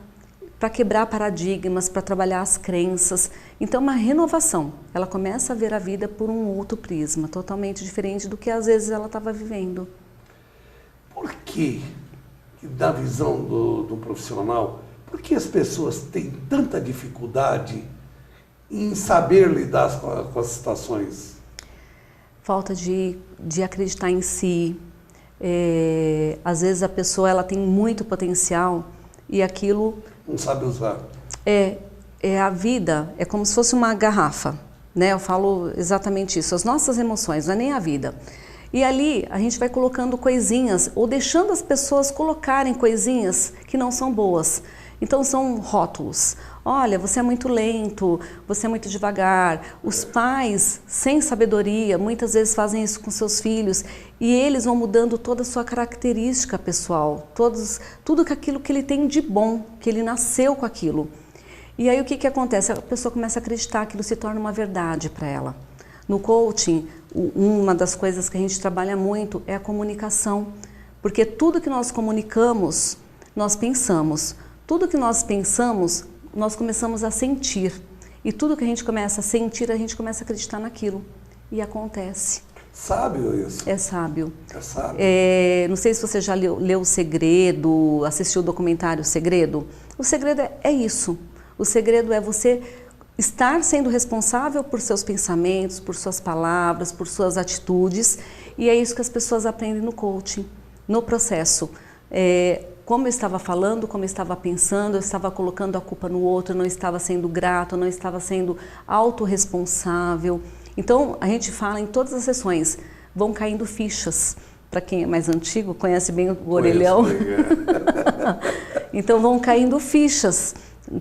para quebrar paradigmas, para trabalhar as crenças. Então, uma renovação. Ela começa a ver a vida por um outro prisma, totalmente diferente do que às vezes ela estava vivendo. Por que, da visão do profissional, por que as pessoas têm tanta dificuldade em saber lidar com as situações? Falta de acreditar em si. Às vezes a pessoa ela tem muito potencial e aquilo... Não sabe usar. A vida é como se fosse uma garrafa, né? Eu falo exatamente isso. As nossas emoções, não é nem a vida. E ali a gente vai colocando coisinhas ou deixando as pessoas colocarem coisinhas que não são boas. Então são rótulos. Olha, você é muito lento, você é muito devagar. Os pais, sem sabedoria, muitas vezes fazem isso com seus filhos e eles vão mudando toda a sua característica pessoal, tudo aquilo que ele tem de bom, que ele nasceu com aquilo. E aí o que acontece? A pessoa começa a acreditar, aquilo se torna uma verdade para ela. No coaching, uma das coisas que a gente trabalha muito é a comunicação, porque tudo que nós comunicamos, nós pensamos. Tudo que nós pensamos, nós começamos a sentir. E tudo que a gente começa a sentir, a gente começa a acreditar naquilo. E acontece. Sábio isso. É sábio. É sábio. Não sei se você já leu O Segredo, assistiu o documentário O Segredo. O segredo é isso. O segredo é você estar sendo responsável por seus pensamentos, por suas palavras, por suas atitudes. E é isso que as pessoas aprendem no coaching, no processo. Como eu estava falando, como eu estava pensando, eu estava colocando a culpa no outro, eu não estava sendo grato, eu não estava sendo autorresponsável. Então, a gente fala em todas as sessões, vão caindo fichas. Para quem é mais antigo, conhece bem o orelhão. Então, vão caindo fichas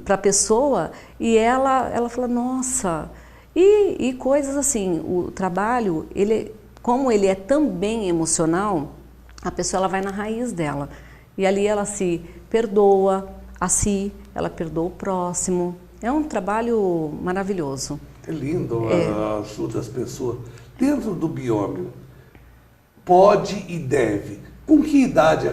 para a pessoa e ela fala, nossa... E coisas assim, o trabalho, como ele é também emocional, a pessoa ela vai na raiz dela. E ali ela se perdoa a si, ela perdoa o próximo. É um trabalho maravilhoso. É lindo, ajuda as pessoas. Dentro do biômio, pode e deve. Com que idade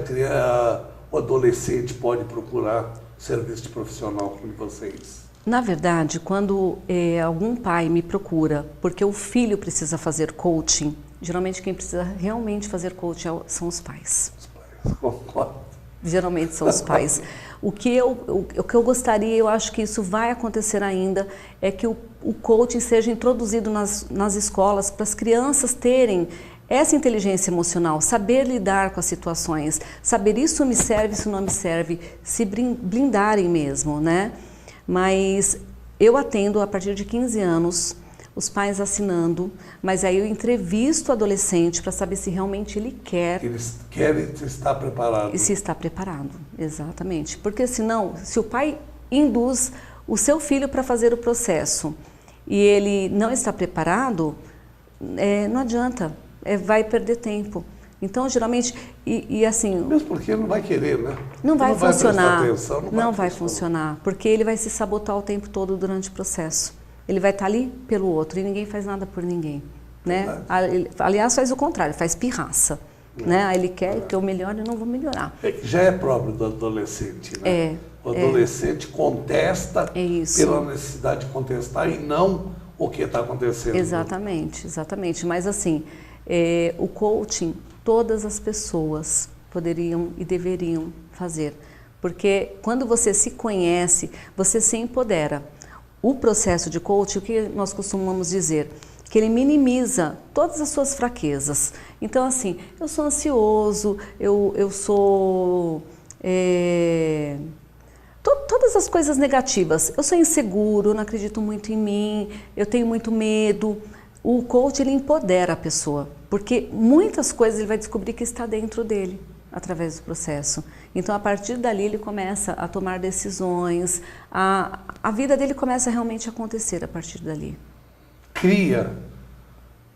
o adolescente pode procurar serviço de profissional como vocês? Na verdade, quando algum pai me procura porque o filho precisa fazer coaching, geralmente quem precisa realmente fazer coaching são os pais. Os pais, concordo. Geralmente são os pais. O que eu gostaria, eu acho que isso vai acontecer ainda, é que o coaching seja introduzido nas escolas para as crianças terem essa inteligência emocional, saber lidar com as situações, saber isso me serve, isso não me serve, se blindarem mesmo, né? Mas eu atendo a partir de 15 anos, os pais assinando, mas aí eu entrevisto o adolescente para saber se realmente ele quer. Eles querem estar preparados. E se está preparado, exatamente. Porque senão, se o pai induz o seu filho para fazer o processo e ele não está preparado, não adianta, vai perder tempo. Então, geralmente, e assim... Mesmo porque ele não vai querer, né? Não vai funcionar. Não vai funcionar, porque ele vai se sabotar o tempo todo durante o processo. Ele vai estar ali pelo outro e ninguém faz nada por ninguém, né? Aliás, faz o contrário, faz pirraça, né? Ele quer que eu melhore e não vou melhorar. Já é próprio do adolescente, né? O adolescente contesta pela necessidade de contestar e não o que está acontecendo. Exatamente, exatamente. Mas assim, o coaching, todas as pessoas poderiam e deveriam fazer. Porque quando você se conhece, você se empodera. O processo de coaching, o que nós costumamos dizer? Que ele minimiza todas as suas fraquezas. Então, assim, eu sou ansioso, eu sou... todas as coisas negativas. Eu sou inseguro, não acredito muito em mim, eu tenho muito medo. O coach, ele empodera a pessoa, porque muitas coisas ele vai descobrir que está dentro dele, através do processo. Então, a partir dali, ele começa a tomar decisões, a vida dele começa realmente a acontecer a partir dali. Cria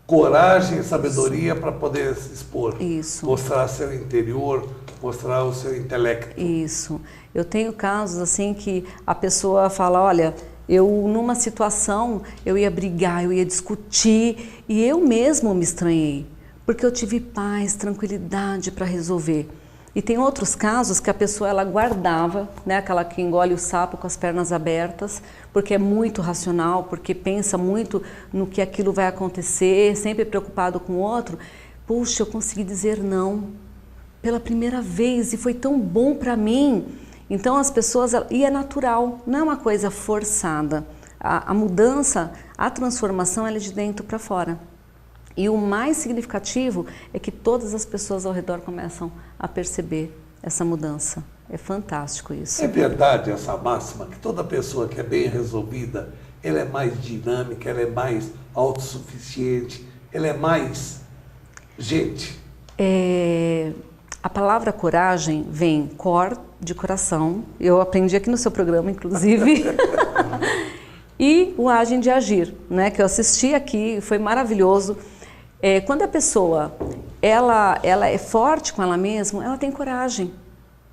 coragem e sabedoria para poder se expor. Isso. Mostrar seu interior, mostrar o seu intelecto. Isso. Eu tenho casos assim que a pessoa fala, olha, eu numa situação, eu ia brigar, eu ia discutir e eu mesmo me estranhei, porque eu tive paz, tranquilidade para resolver. E tem outros casos que a pessoa ela guardava, né, aquela que engole o sapo com as pernas abertas, porque é muito racional, porque pensa muito no que aquilo vai acontecer, sempre preocupado com o outro. Puxa, eu consegui dizer não pela primeira vez e foi tão bom para mim. Então as pessoas, e é natural, não é uma coisa forçada. A mudança, a transformação ela é de dentro para fora. E o mais significativo é que todas as pessoas ao redor começam a perceber essa mudança. É fantástico isso. É verdade essa máxima, que toda pessoa que é bem resolvida, ela é mais dinâmica, ela é mais autossuficiente, ela é mais gente. A palavra coragem vem cor, de coração, eu aprendi aqui no seu programa, inclusive, e o agem de agir, né, que eu assisti aqui, foi maravilhoso. Quando a pessoa ela é forte com ela mesma, ela tem coragem.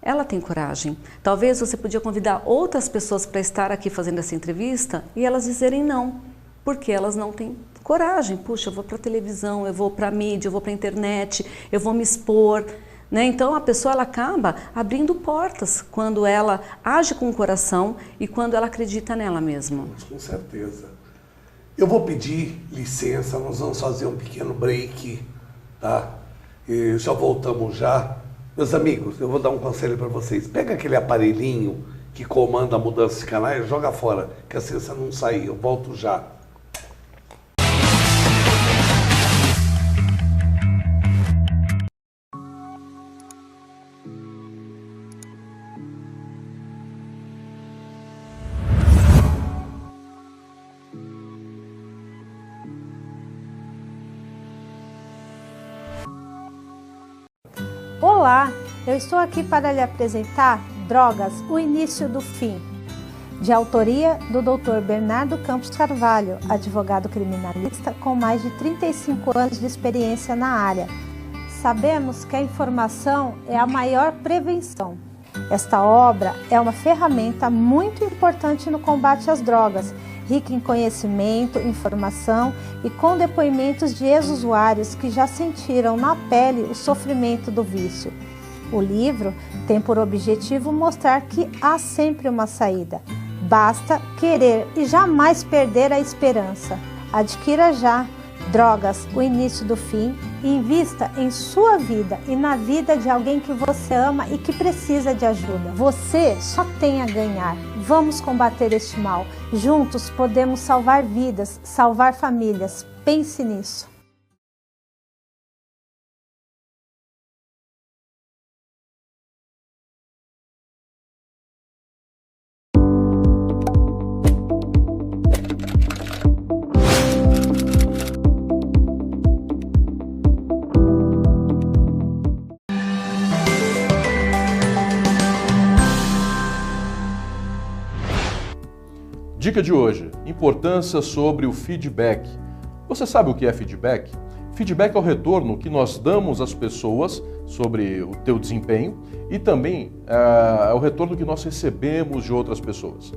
Ela tem coragem. Talvez você podia convidar outras pessoas para estar aqui fazendo essa entrevista e elas dizerem não, porque elas não têm coragem. Puxa, eu vou para a televisão, eu vou para a mídia, eu vou para a internet, eu vou me expor. né? Então a pessoa ela acaba abrindo portas quando ela age com o coração e quando ela acredita nela mesma. Com certeza. Eu vou pedir licença, nós vamos fazer um pequeno break, tá? E já voltamos já. Meus amigos, eu vou dar um conselho para vocês. Pega aquele aparelhinho que comanda a mudança de canais e joga fora, que assim você não sair. Eu volto já. Olá, eu estou aqui para lhe apresentar Drogas, o início do fim, de autoria do Dr. Bernardo Campos Carvalho, advogado criminalista com mais de 35 anos de experiência na área. Sabemos que a informação é a maior prevenção. Esta obra é uma ferramenta muito importante no combate às drogas, rica em conhecimento, informação e com depoimentos de ex-usuários que já sentiram na pele o sofrimento do vício. O livro tem por objetivo mostrar que há sempre uma saída. Basta querer e jamais perder a esperança. Adquira já Drogas, o início do fim e invista em sua vida e na vida de alguém que você ama e que precisa de ajuda. Você só tem a ganhar. Vamos combater este mal. Juntos podemos salvar vidas, salvar famílias. Pense nisso. Dica de hoje, importância sobre o feedback. Você sabe o que é feedback? Feedback é o retorno que nós damos às pessoas sobre o teu desempenho e também é o retorno que nós recebemos de outras pessoas.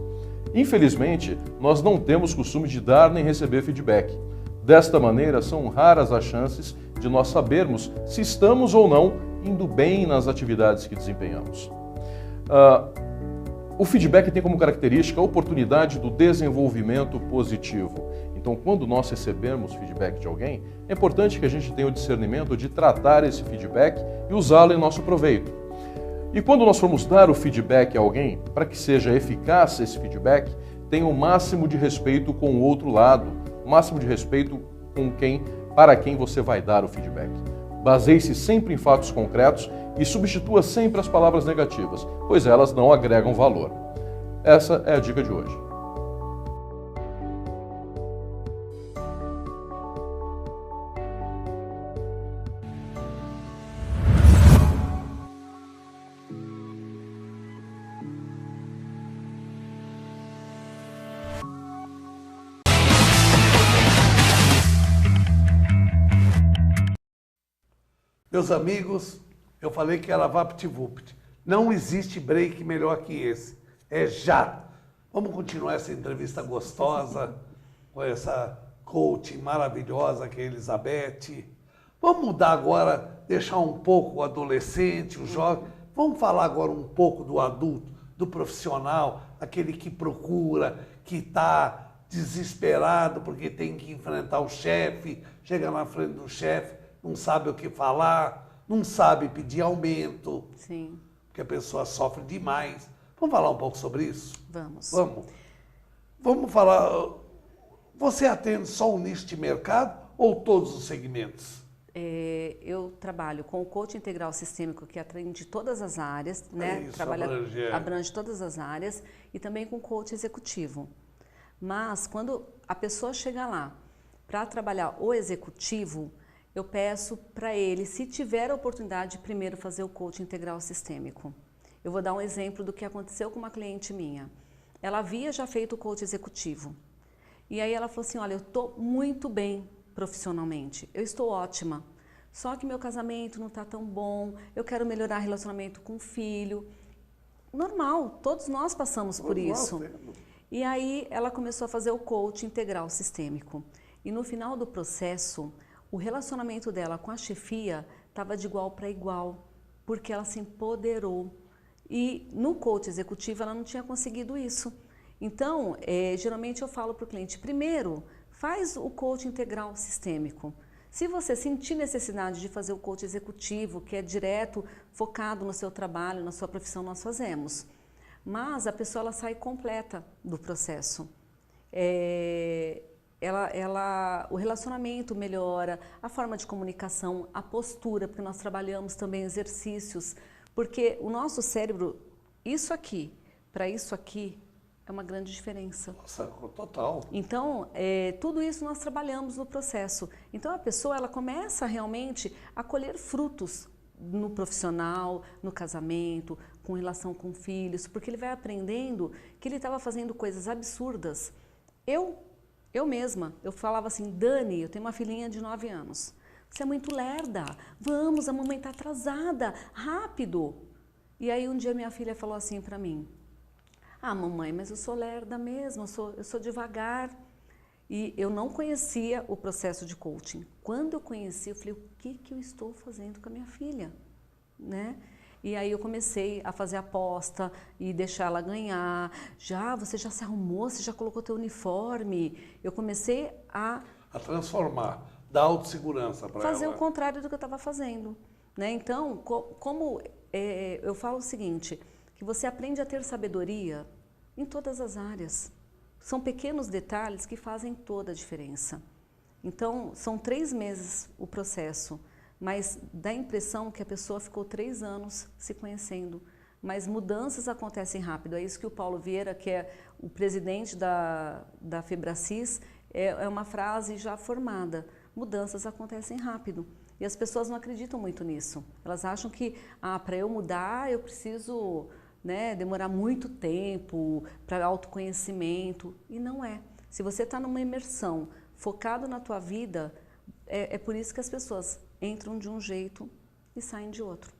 Infelizmente, nós não temos costume de dar nem receber feedback. Desta maneira, são raras as chances de nós sabermos se estamos ou não indo bem nas atividades que desempenhamos. O feedback tem como característica a oportunidade do desenvolvimento positivo. Então, quando nós recebemos feedback de alguém, é importante que a gente tenha o discernimento de tratar esse feedback e usá-lo em nosso proveito. E quando nós formos dar o feedback a alguém, para que seja eficaz esse feedback, tenha o máximo de respeito com o outro lado, o máximo de respeito para quem você vai dar o feedback. Baseie-se sempre em fatos concretos e substitua sempre as palavras negativas, pois elas não agregam valor. Essa é a dica de hoje. Meus amigos, eu falei que era VaptVupt. Não existe break melhor que esse. É já. Vamos continuar essa entrevista gostosa com essa coach maravilhosa que é a Elizabeth. Vamos mudar agora, deixar um pouco o adolescente, o jovem. Vamos falar agora um pouco do adulto, do profissional, aquele que procura, que está desesperado porque tem que enfrentar o chefe, chega na frente do chefe, não sabe o que falar, não sabe pedir aumento. Sim. Porque a pessoa sofre demais. Vamos falar um pouco sobre isso? Vamos. Vamos falar. Você atende só um nicho de mercado ou todos os segmentos? Eu trabalho com o coach integral sistêmico que atende todas as áreas, né? Isso, abrange todas as áreas e também com coach executivo. Mas quando a pessoa chega lá para trabalhar o executivo, eu peço para ele, se tiver a oportunidade, primeiro fazer o coach integral sistêmico. Eu vou dar um exemplo do que aconteceu com uma cliente minha. Ela havia já feito o coach executivo. E aí ela falou assim, olha, eu estou muito bem profissionalmente, eu estou ótima. Só que meu casamento não está tão bom, eu quero melhorar o relacionamento com o filho. Normal, todos nós passamos por isso. E aí ela começou a fazer o coach integral sistêmico. E no final do processo, o relacionamento dela com a chefia estava de igual para igual. porque ela se empoderou. E no coach executivo ela não tinha conseguido isso. Então, geralmente eu falo para o cliente, primeiro, faz o coach integral sistêmico. Se você sentir necessidade de fazer o coach executivo, que é direto, focado no seu trabalho, na sua profissão, nós fazemos. Mas a pessoa ela sai completa do processo. O relacionamento melhora, a forma de comunicação, a postura, porque nós trabalhamos também exercícios, porque o nosso cérebro, isso aqui, para isso aqui, é uma grande diferença. Nossa, total. Então, tudo isso nós trabalhamos no processo. Então, a pessoa ela começa realmente a colher frutos no profissional, no casamento, com relação com filhos, porque ele vai aprendendo que ele estava fazendo coisas absurdas. Eu mesma, eu falava assim, Dani, eu tenho uma filhinha de 9 anos, você é muito lerda, vamos, a mamãe está atrasada, rápido. E aí um dia minha filha falou assim para mim, ah mamãe, mas eu sou lerda mesmo, eu sou devagar. E eu não conhecia o processo de coaching. Quando eu conheci, eu falei, o que eu estou fazendo com a minha filha? Né? E aí eu comecei a fazer aposta e deixar ela ganhar. Você já se arrumou? Você já colocou teu uniforme? Eu comecei a transformar, dar autossegurança para ela. Fazer o contrário do que eu estava fazendo. Né? Então, eu falo o seguinte, que você aprende a ter sabedoria em todas as áreas. São pequenos detalhes que fazem toda a diferença. Então, são 3 meses o processo, mas dá a impressão que a pessoa ficou 3 anos se conhecendo. Mas mudanças acontecem rápido. É isso que o Paulo Vieira, que é o presidente da Febracis, é uma frase já formada. Mudanças acontecem rápido. E as pessoas não acreditam muito nisso. Elas acham que, para eu mudar, eu preciso... demorar muito tempo para autoconhecimento, e não é. Se você está numa imersão, focado na tua vida, é por isso que as pessoas entram de um jeito e saem de outro.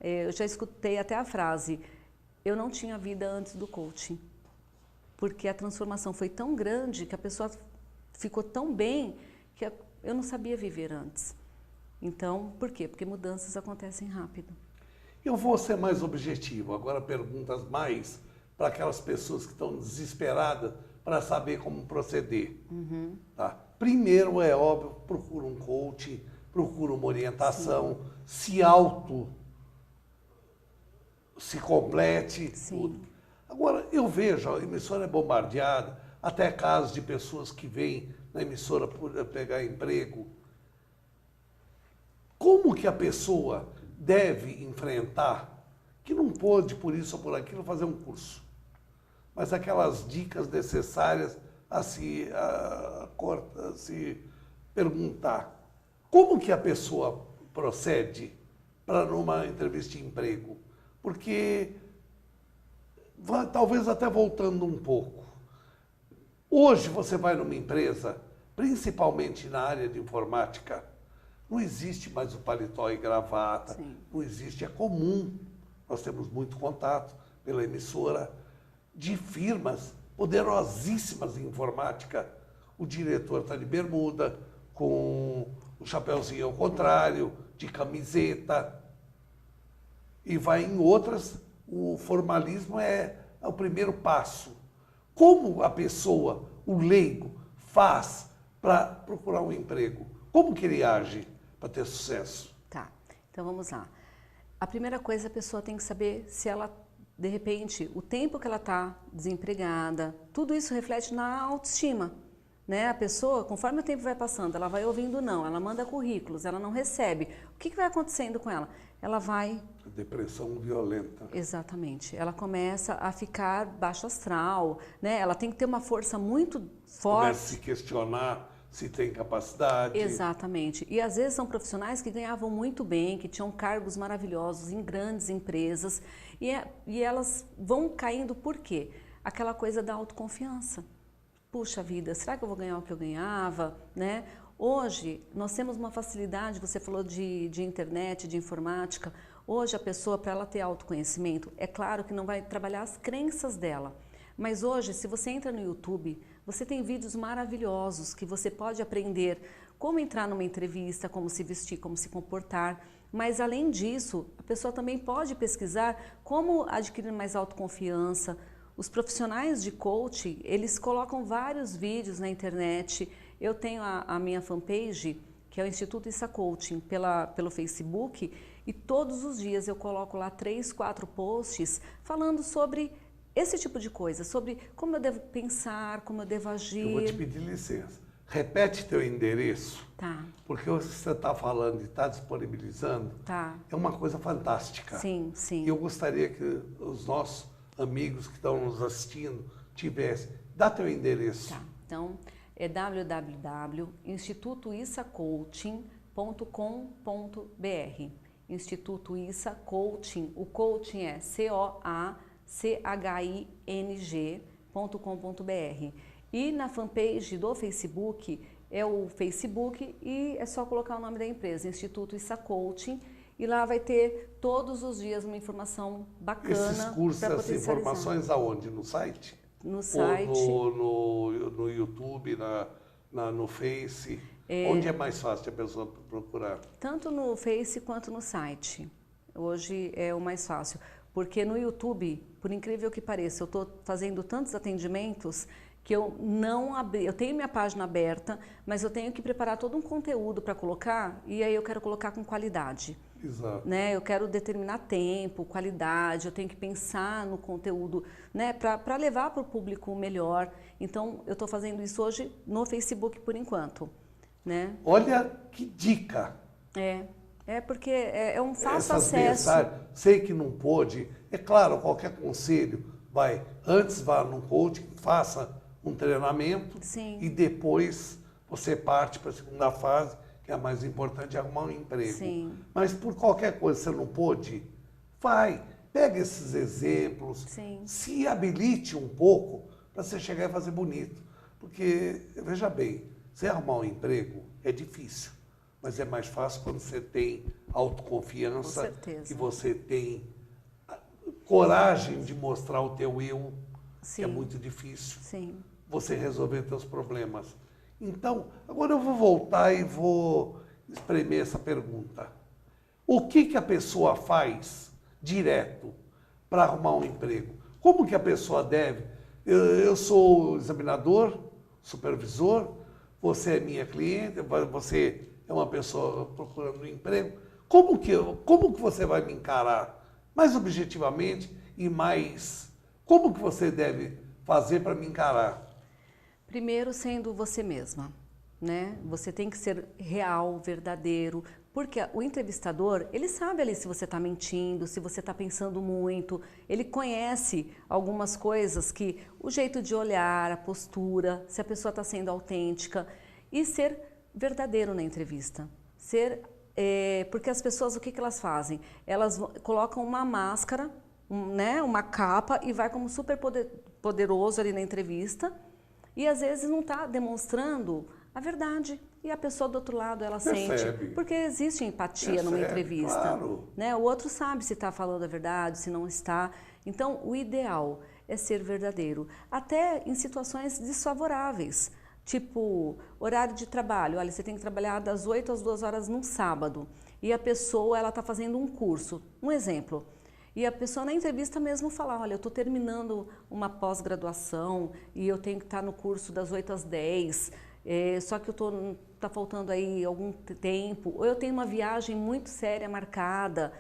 Eu já escutei até a frase, eu não tinha vida antes do coaching, porque a transformação foi tão grande que a pessoa ficou tão bem que eu não sabia viver antes. Então, por quê? Porque mudanças acontecem rápido. Eu vou ser mais objetivo, agora perguntas mais para aquelas pessoas que estão desesperadas para saber como proceder. Uhum. Tá? Primeiro, é óbvio, procura um coach, procura uma orientação, sim, se complete, sim, tudo. Agora, eu vejo, a emissora é bombardeada, até casos de pessoas que vêm na emissora por pegar emprego. Como que a pessoa deve enfrentar, que não pode por isso ou por aquilo fazer um curso, mas aquelas dicas necessárias a se perguntar, como que a pessoa procede para numa entrevista de emprego? Porque, talvez até voltando um pouco, hoje você vai numa empresa, principalmente na área de informática, não existe mais o paletó e gravata, sim, não existe, é comum. Nós temos muito contato pela emissora de firmas poderosíssimas em informática. O diretor está de bermuda, com o chapéuzinho ao contrário, de camiseta. E vai em outras, o formalismo é o primeiro passo. Como a pessoa, o leigo, faz para procurar um emprego? Como que ele age para ter sucesso? Tá, então vamos lá. A primeira coisa, a pessoa tem que saber se ela, de repente, o tempo que ela está desempregada, tudo isso reflete na autoestima. Né? A pessoa, conforme o tempo vai passando, ela vai ouvindo não, ela manda currículos, ela não recebe. O que vai acontecendo com ela? Ela vai... Depressão violenta. Exatamente. Ela começa a ficar baixo astral, né? Ela tem que ter uma força muito forte. Começa a se questionar se tem capacidade. Exatamente. E às vezes são profissionais que ganhavam muito bem, que tinham cargos maravilhosos em grandes empresas, e elas vão caindo por quê? Aquela coisa da autoconfiança. Puxa vida, será que eu vou ganhar o que eu ganhava? Né? Hoje, nós temos uma facilidade, você falou de internet, de informática. Hoje, a pessoa, para ela ter autoconhecimento, é claro que não vai trabalhar as crenças dela. Mas hoje, se você entra no YouTube, Você tem vídeos maravilhosos que você pode aprender como entrar numa entrevista, como se vestir, como se comportar. Mas além disso, a pessoa também pode pesquisar como adquirir mais autoconfiança. Os profissionais de coaching, eles colocam vários vídeos na internet. Eu tenho a minha fanpage, que é o Instituto Issa Coaching, pelo Facebook, e todos os dias eu coloco lá 3, 4 posts falando sobre esse tipo de coisa, sobre como eu devo pensar, como eu devo agir. Eu vou te pedir licença. Repete teu endereço. Tá. Porque o que você está falando e está disponibilizando Tá. é uma coisa fantástica. Sim, sim. E eu gostaria que os nossos amigos que estão nos assistindo tivessem. Dá teu endereço. Tá. Então, é www.institutoissacoaching.com.br. Instituto Issa Coaching. O coaching é coaching.com.br. E na fanpage do Facebook, é o Facebook e é só colocar o nome da empresa, Instituto Issa Coaching, e lá vai ter todos os dias uma informação bacana. Esses cursos, essas informações aonde? No site? No site. Ou no YouTube, no Face? Onde é mais fácil a pessoa procurar? Tanto no Face quanto no site. Hoje é o mais fácil. Porque no YouTube, por incrível que pareça, eu estou fazendo tantos atendimentos que eu não abri, eu tenho minha página aberta, mas eu tenho que preparar todo um conteúdo para colocar, e aí eu quero colocar com qualidade. Exato. Né? Eu quero determinar tempo, qualidade, eu tenho que pensar no conteúdo, né? Para levar para o público melhor. Então, eu estou fazendo isso hoje no Facebook por enquanto. Né? Olha que dica! É porque é um fácil Essas acesso. Sei que não pôde. É claro, qualquer conselho, antes vá no coaching, faça um treinamento. Sim. E depois você parte para a segunda fase, que é a mais importante, é arrumar um emprego. Sim. Mas por qualquer coisa você não pôde, pega esses exemplos, Sim. se habilite um pouco para você chegar e fazer bonito. Porque, veja bem, você arrumar um emprego é difícil, mas é mais fácil quando você tem autoconfiança, Com certeza. que você tem coragem de mostrar o teu eu, Sim. que é muito difícil. Sim. Você resolver teus problemas. Então, agora eu vou voltar e vou espremer essa pergunta. O que a pessoa faz direto para arrumar um emprego? Como que a pessoa deve? Eu sou examinador, supervisor, você é minha cliente, você é uma pessoa procurando um emprego. Como que você vai me encarar mais objetivamente e mais... Como que você deve fazer para me encarar? Primeiro, sendo você mesma, né? Você tem que ser real, verdadeiro, porque o entrevistador, ele sabe ali se você está mentindo, se você está pensando muito, ele conhece algumas coisas que, o jeito de olhar, a postura, se a pessoa está sendo autêntica, e ser verdadeiro na entrevista. Porque as pessoas, o que elas fazem? Elas colocam uma máscara, né? Uma capa, e vai como super poderoso ali na entrevista, e às vezes não está demonstrando a verdade. E a pessoa do outro lado, ela sente. Porque existe empatia numa entrevista. Claro. Né? O outro sabe se está falando a verdade, se não está. Então, o ideal é ser verdadeiro. Até em situações desfavoráveis. Tipo, horário de trabalho. Olha, você tem que trabalhar das 8 às 2 horas num sábado. E a pessoa, ela está fazendo um curso. Um exemplo. E a pessoa na entrevista mesmo fala, olha, eu estou terminando uma pós-graduação e eu tenho que estar no curso das 8 às 10, só que tá faltando aí algum tempo, ou eu tenho uma viagem muito séria marcada.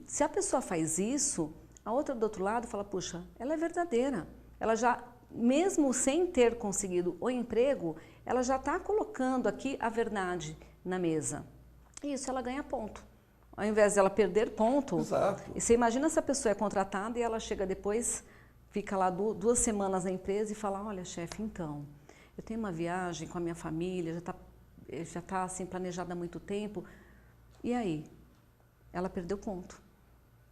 Se a pessoa faz isso, a outra do outro lado fala, puxa, ela é verdadeira. Ela já, mesmo sem ter conseguido o emprego, ela já está colocando aqui a verdade na mesa. E isso ela ganha ponto. Ao invés de ela perder ponto, Exato. E você imagina se a pessoa é contratada e ela chega depois, fica lá 2 semanas na empresa e fala, olha, chefe, então, eu tenho uma viagem com a minha família, já tá assim planejada há muito tempo, e aí? Ela perdeu ponto.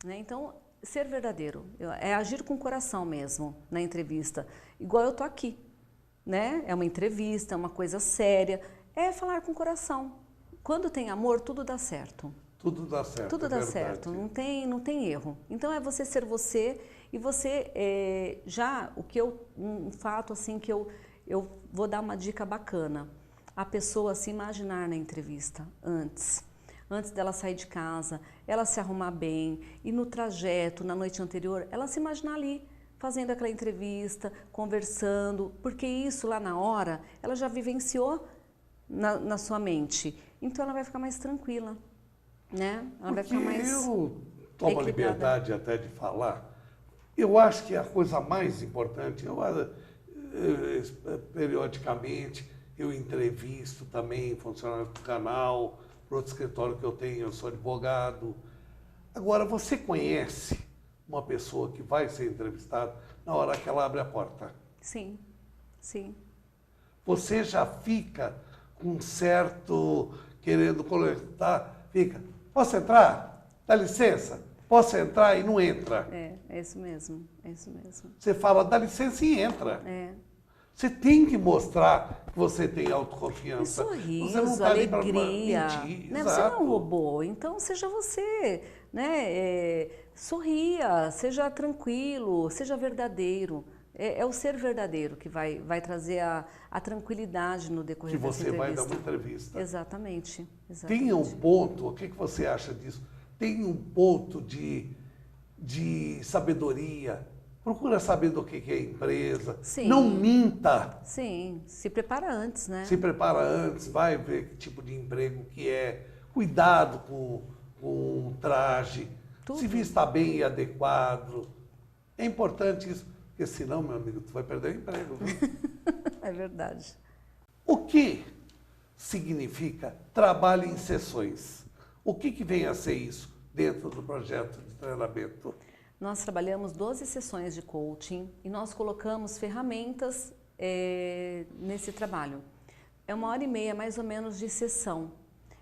Né? Então, ser verdadeiro, é agir com o coração mesmo na entrevista, igual eu tô aqui. Né? É uma entrevista, é uma coisa séria, é falar com o coração. Quando tem amor, tudo dá certo. Tudo dá certo. Tudo dá certo, não tem erro. Então é você ser você e você um fato assim que eu eu vou dar uma dica bacana. A pessoa se imaginar na entrevista antes dela sair de casa, ela se arrumar bem e no trajeto, na noite anterior, ela se imaginar ali, fazendo aquela entrevista, conversando, porque isso lá na hora, ela já vivenciou na sua mente. Então ela vai ficar mais tranquila, né? Ela vai ficar mais eu tomo a equilibrada. liberdade até de falar. Eu acho que a coisa mais importante, periodicamente, eu entrevisto também funcionários do canal, para outro escritório que eu tenho, eu sou advogado. Agora, você conhece uma pessoa que vai ser entrevistada na hora que ela abre a porta? Sim, sim. Você já fica com certo querendo conectar, fica, posso entrar? Dá licença? Posso entrar? E não entra. É isso mesmo, é isso mesmo. Você fala, dá licença e entra. É. Você tem que mostrar que você tem autoconfiança. E sorriso, você não tá ali pra alegria, mentir, né? Você não é um exato. robô, então seja você, né? Sorria, seja tranquilo, seja verdadeiro. É o ser verdadeiro que vai trazer a tranquilidade no decorrer Que dessa você vai entrevista. dar uma entrevista. Exatamente. Tem um ponto, o que você acha disso? Tem um ponto de sabedoria. Procura saber do que é a empresa. Sim. Não minta. Sim, se prepara antes, né? Se prepara antes, vai ver que tipo de emprego que é. Cuidado com o traje. Tudo. Se vista bem e adequado. É importante isso, porque senão, meu amigo, tu vai perder o emprego. Viu? É verdade. O que significa trabalho em sessões? O que vem a ser isso dentro do projeto de treinamento? Nós trabalhamos 12 sessões de coaching e nós colocamos ferramentas nesse trabalho. É 1h30 mais ou menos de sessão.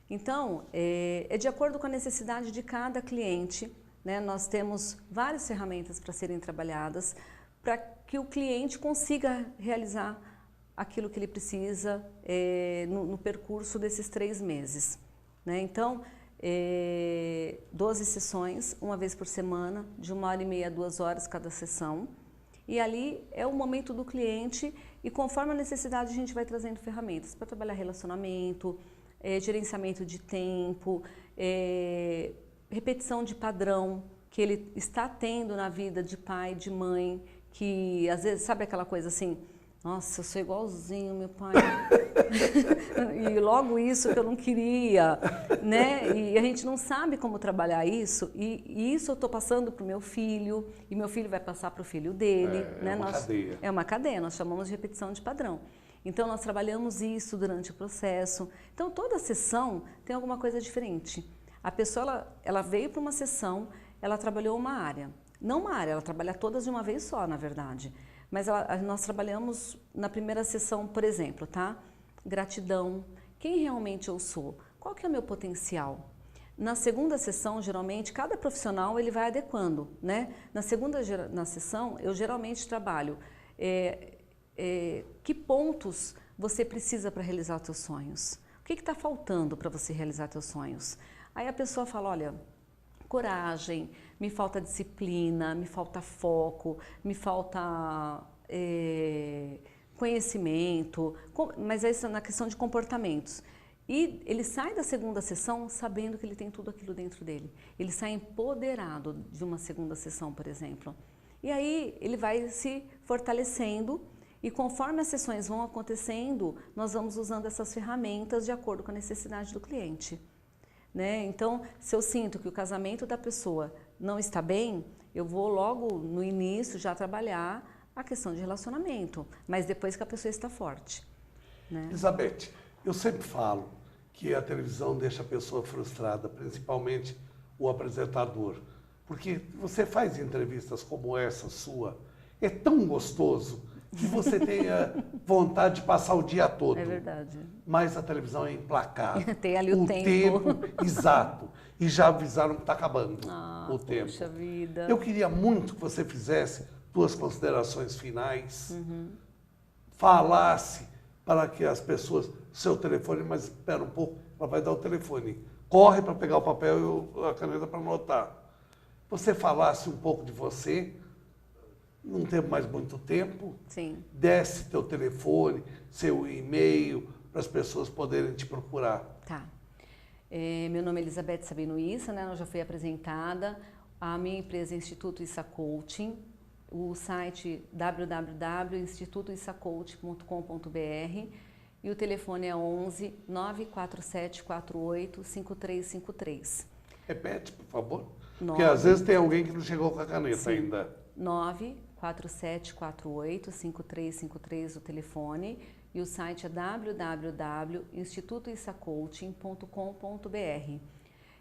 Então, é de acordo com a necessidade de cada cliente, né? Nós temos várias ferramentas para serem trabalhadas para que o cliente consiga realizar aquilo que ele precisa no percurso desses 3 meses, né? Então, 12 sessões, uma vez por semana, de 1h30 a 2 horas cada sessão. E ali é o momento do cliente e conforme a necessidade a gente vai trazendo ferramentas para trabalhar relacionamento, gerenciamento de tempo, repetição de padrão que ele está tendo na vida de pai, de mãe, que às vezes, sabe aquela coisa assim, nossa, eu sou igualzinho meu pai, e logo isso que eu não queria, né? E a gente não sabe como trabalhar isso, e isso eu estou passando para o meu filho, e meu filho vai passar para o filho dele. É uma cadeia. É uma cadeia, nós chamamos de repetição de padrão. Então nós trabalhamos isso durante o processo. Então toda sessão tem alguma coisa diferente. A pessoa, ela veio para uma sessão, ela trabalhou uma área. Não uma área, ela trabalha todas de uma vez só, na verdade. Mas nós trabalhamos na primeira sessão, por exemplo, tá? Gratidão, quem realmente eu sou, qual que é o meu potencial? Na segunda sessão, geralmente, cada profissional ele vai adequando, né? Na sessão, eu geralmente trabalho que pontos você precisa para realizar os teus sonhos? O que está faltando para você realizar teus sonhos? Aí a pessoa fala, olha, coragem, me falta disciplina, me falta foco, me falta conhecimento, mas isso é na questão de comportamentos. E ele sai da segunda sessão sabendo que ele tem tudo aquilo dentro dele. Ele sai empoderado de uma segunda sessão, por exemplo. E aí ele vai se fortalecendo e conforme as sessões vão acontecendo, nós vamos usando essas ferramentas de acordo com a necessidade do cliente. Né? Então, se eu sinto que o casamento da pessoa não está bem, eu vou logo no início já trabalhar a questão de relacionamento, mas depois que a pessoa está forte. Né? Elizabeth, eu sempre falo que a televisão deixa a pessoa frustrada, principalmente o apresentador, porque você faz entrevistas como essa sua, é tão gostoso que você tenha vontade de passar o dia todo. É verdade. Mas a televisão é implacável. Tem ali o tempo. Exato. E já avisaram que está acabando o tempo. Poxa vida. Eu queria muito que você fizesse suas considerações finais, falasse para que as pessoas, seu telefone, mas espera um pouco, ela vai dar o telefone. Corre para pegar o papel e a caneta para anotar. Você falasse um pouco de você, não temos mais muito tempo. Sim. Desce teu telefone, seu e-mail, para as pessoas poderem te procurar. Tá. Meu nome é Elizabeth Sabino Issa, né? Eu já fui apresentada. A minha empresa é Instituto Issa Coaching. O site www.institutoissacoaching.com.br e o telefone é 11 947 48 5353. Repete, por favor. Porque às vezes tem alguém que não chegou com a caneta ainda. 94748-5353 o telefone e o site é www.institutoissacoaching.com.br.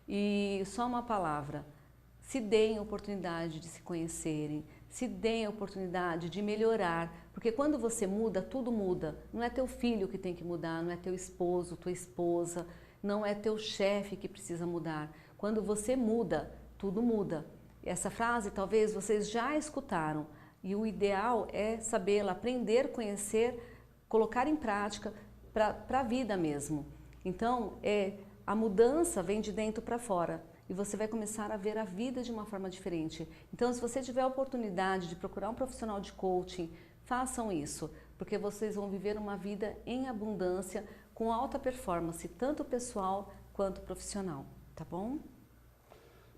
E só uma palavra, se deem a oportunidade de se conhecerem, se deem a oportunidade de melhorar, porque quando você muda, tudo muda. Não é teu filho que tem que mudar, não é teu esposo, tua esposa, não é teu chefe que precisa mudar. Quando você muda, tudo muda. Essa frase talvez vocês já escutaram e o ideal é sabê-la, aprender, conhecer, colocar em prática para a vida mesmo. Então, a mudança vem de dentro para fora e você vai começar a ver a vida de uma forma diferente. Então, se você tiver a oportunidade de procurar um profissional de coaching, façam isso, porque vocês vão viver uma vida em abundância, com alta performance, tanto pessoal quanto profissional, tá bom?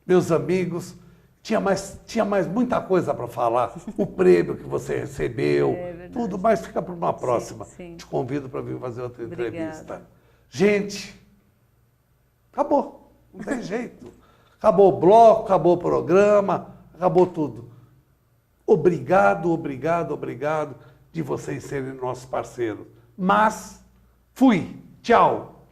Meus amigos, tinha mais muita coisa para falar. O prêmio que você recebeu, tudo, mas fica para uma próxima. Sim. Te convido para vir fazer outra entrevista. Obrigada. Gente, acabou. Não tem jeito. Acabou o bloco, acabou o programa, acabou tudo. Obrigado, obrigado, obrigado de vocês serem nossos parceiros. Mas, fui. Tchau.